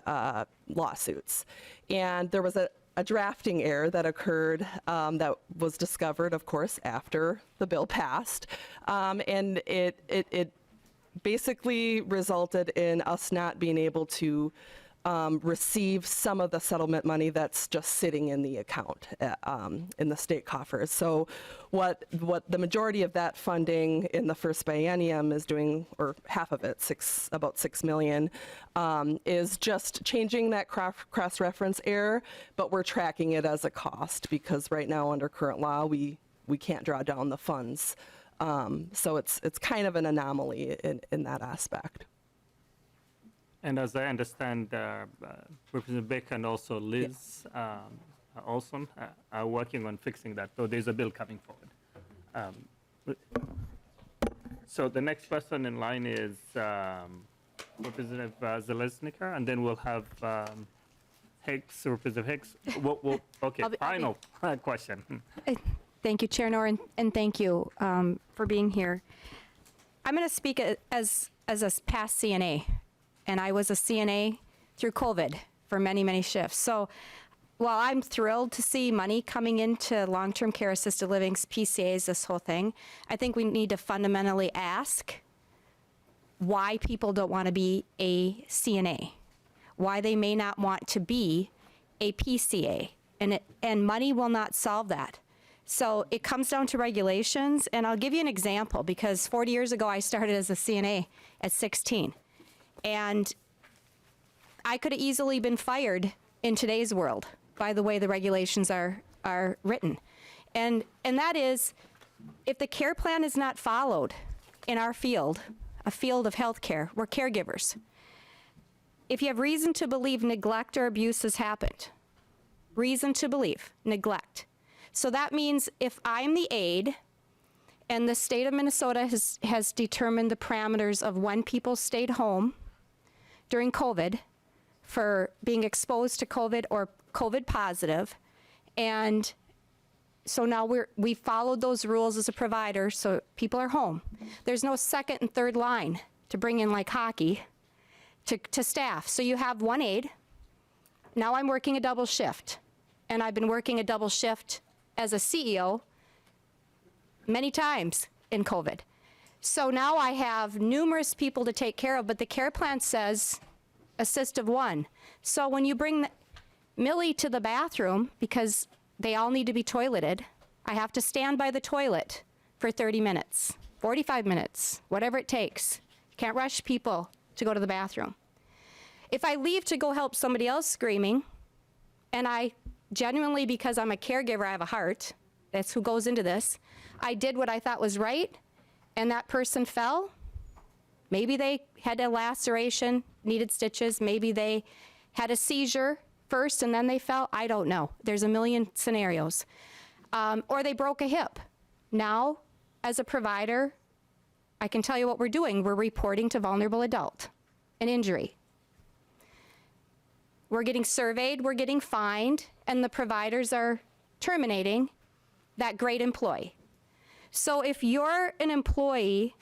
lawsuits. And there was a drafting error that occurred that was discovered, of course, after the bill passed. And it basically resulted in us not being able to receive some of the settlement money that's just sitting in the account in the state coffers. So what the majority of that funding in the first biennium is doing, or half of it, about $6 million, is just changing that cross-reference error, but we're tracking it as a cost because right now under current law we can't draw down the funds. So it's kind of an anomaly in that aspect. And as I understand, Representative Beck and also Liz Olson are working on fixing that, so there's a bill coming forward. So the next person in line is Representative Zelezniker, and then we'll have Hicks, Representative Hicks. Okay, final question. Thank you, Chair Noor, and thank you for being here. I'm going to speak as a past CNA, and I was a CNA through COVID for many, many shifts. So while I'm thrilled to see money coming into long-term care assisted livings, PCAs, this whole thing, I think we need to fundamentally ask why people don't want to be a CNA, why they may not want to be a PCA, and money will not solve that. So it comes down to regulations, and I'll give you an example because 40 years ago I started as a CNA at 16, and I could have easily been fired in today's world by the way the regulations are written. And that is, if the care plan is not followed in our field, a field of healthcare, we're caregivers. If you have reason to believe neglect or abuse has happened, reason to believe neglect. So that means if I'm the aide and the state of Minnesota has determined the parameters of when people stayed home during COVID for being exposed to COVID or COVID positive, and so now we followed those rules as a provider, so people are home. There's no second and third line to bring in like hockey to staff. So you have one aide. Now I'm working a double shift, and I've been working a double shift as a CEO many times in COVID. So now I have numerous people to take care of, but the care plan says assist of one. So when you bring Millie to the bathroom, because they all need to be toileted, I have to stand by the toilet for 30 minutes, 45 minutes, whatever it takes. You can't rush people to go to the bathroom. If I leave to go help somebody else screaming, and I genuinely, because I'm a caregiver, I have a heart, that's who goes into this, I did what I thought was right, and that person fell. Maybe they had a laceration, needed stitches, maybe they had a seizure first and then they fell, I don't know. There's a million scenarios. Or they broke a hip. Now, as a provider, I can tell you what we're doing. We're reporting to vulnerable adult an injury. We're getting surveyed, we're getting fined, and the providers are terminating that great employee. So if you're an employee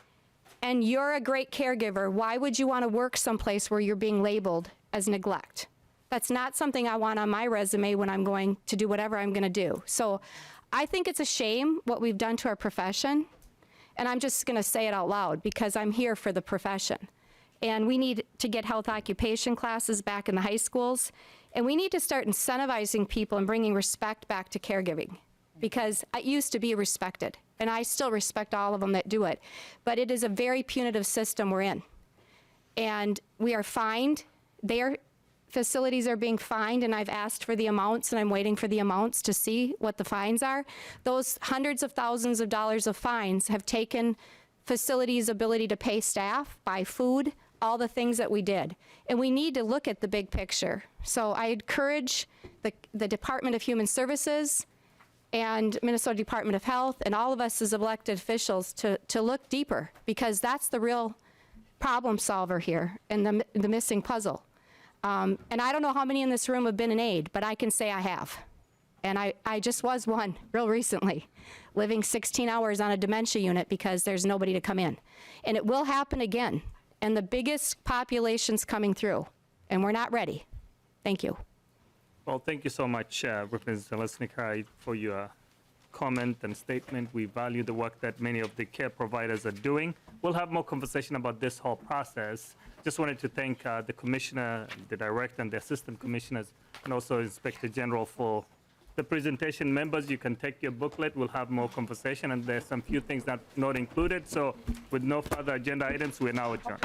and you're a great caregiver, why would you want to work someplace where you're being labeled as neglect? That's not something I want on my resume when I'm going to do whatever I'm going to do. So I think it's a shame what we've done to our profession, and I'm just going to say it out loud because I'm here for the profession. And we need to get health occupation classes back in the high schools, and we need to start incentivizing people and bringing respect back to caregiving, because I used to be respected, and I still respect all of them that do it. But it is a very punitive system we're in. And we are fined. Their facilities are being fined, and I've asked for the amounts, and I'm waiting for the amounts to see what the fines are. Those hundreds of thousands of dollars of fines have taken facilities' ability to pay staff, buy food, all the things that we did. And we need to look at the big picture. So I encourage the Department of Human Services and Minnesota Department of Health and all of us as elected officials to look deeper, because that's the real problem solver here and the missing puzzle. And I don't know how many in this room have been an aide, but I can say I have. And I just was one real recently, living 16 hours on a dementia unit because there's nobody to come in. And it will happen again. And the biggest population's coming through, and we're not ready. Thank you. Well, thank you so much, Representative Zelezniker, for your comment and statement. We value the work that many of the care providers are doing. we'll have more conversation about this whole process. Just wanted to thank the commissioner, the director, and the assistant commissioners, and also Inspector General for the presentation. Members, you can take your booklet. We'll have more conversation, and there's some few things not included. So with no further agenda items, we're now adjourned.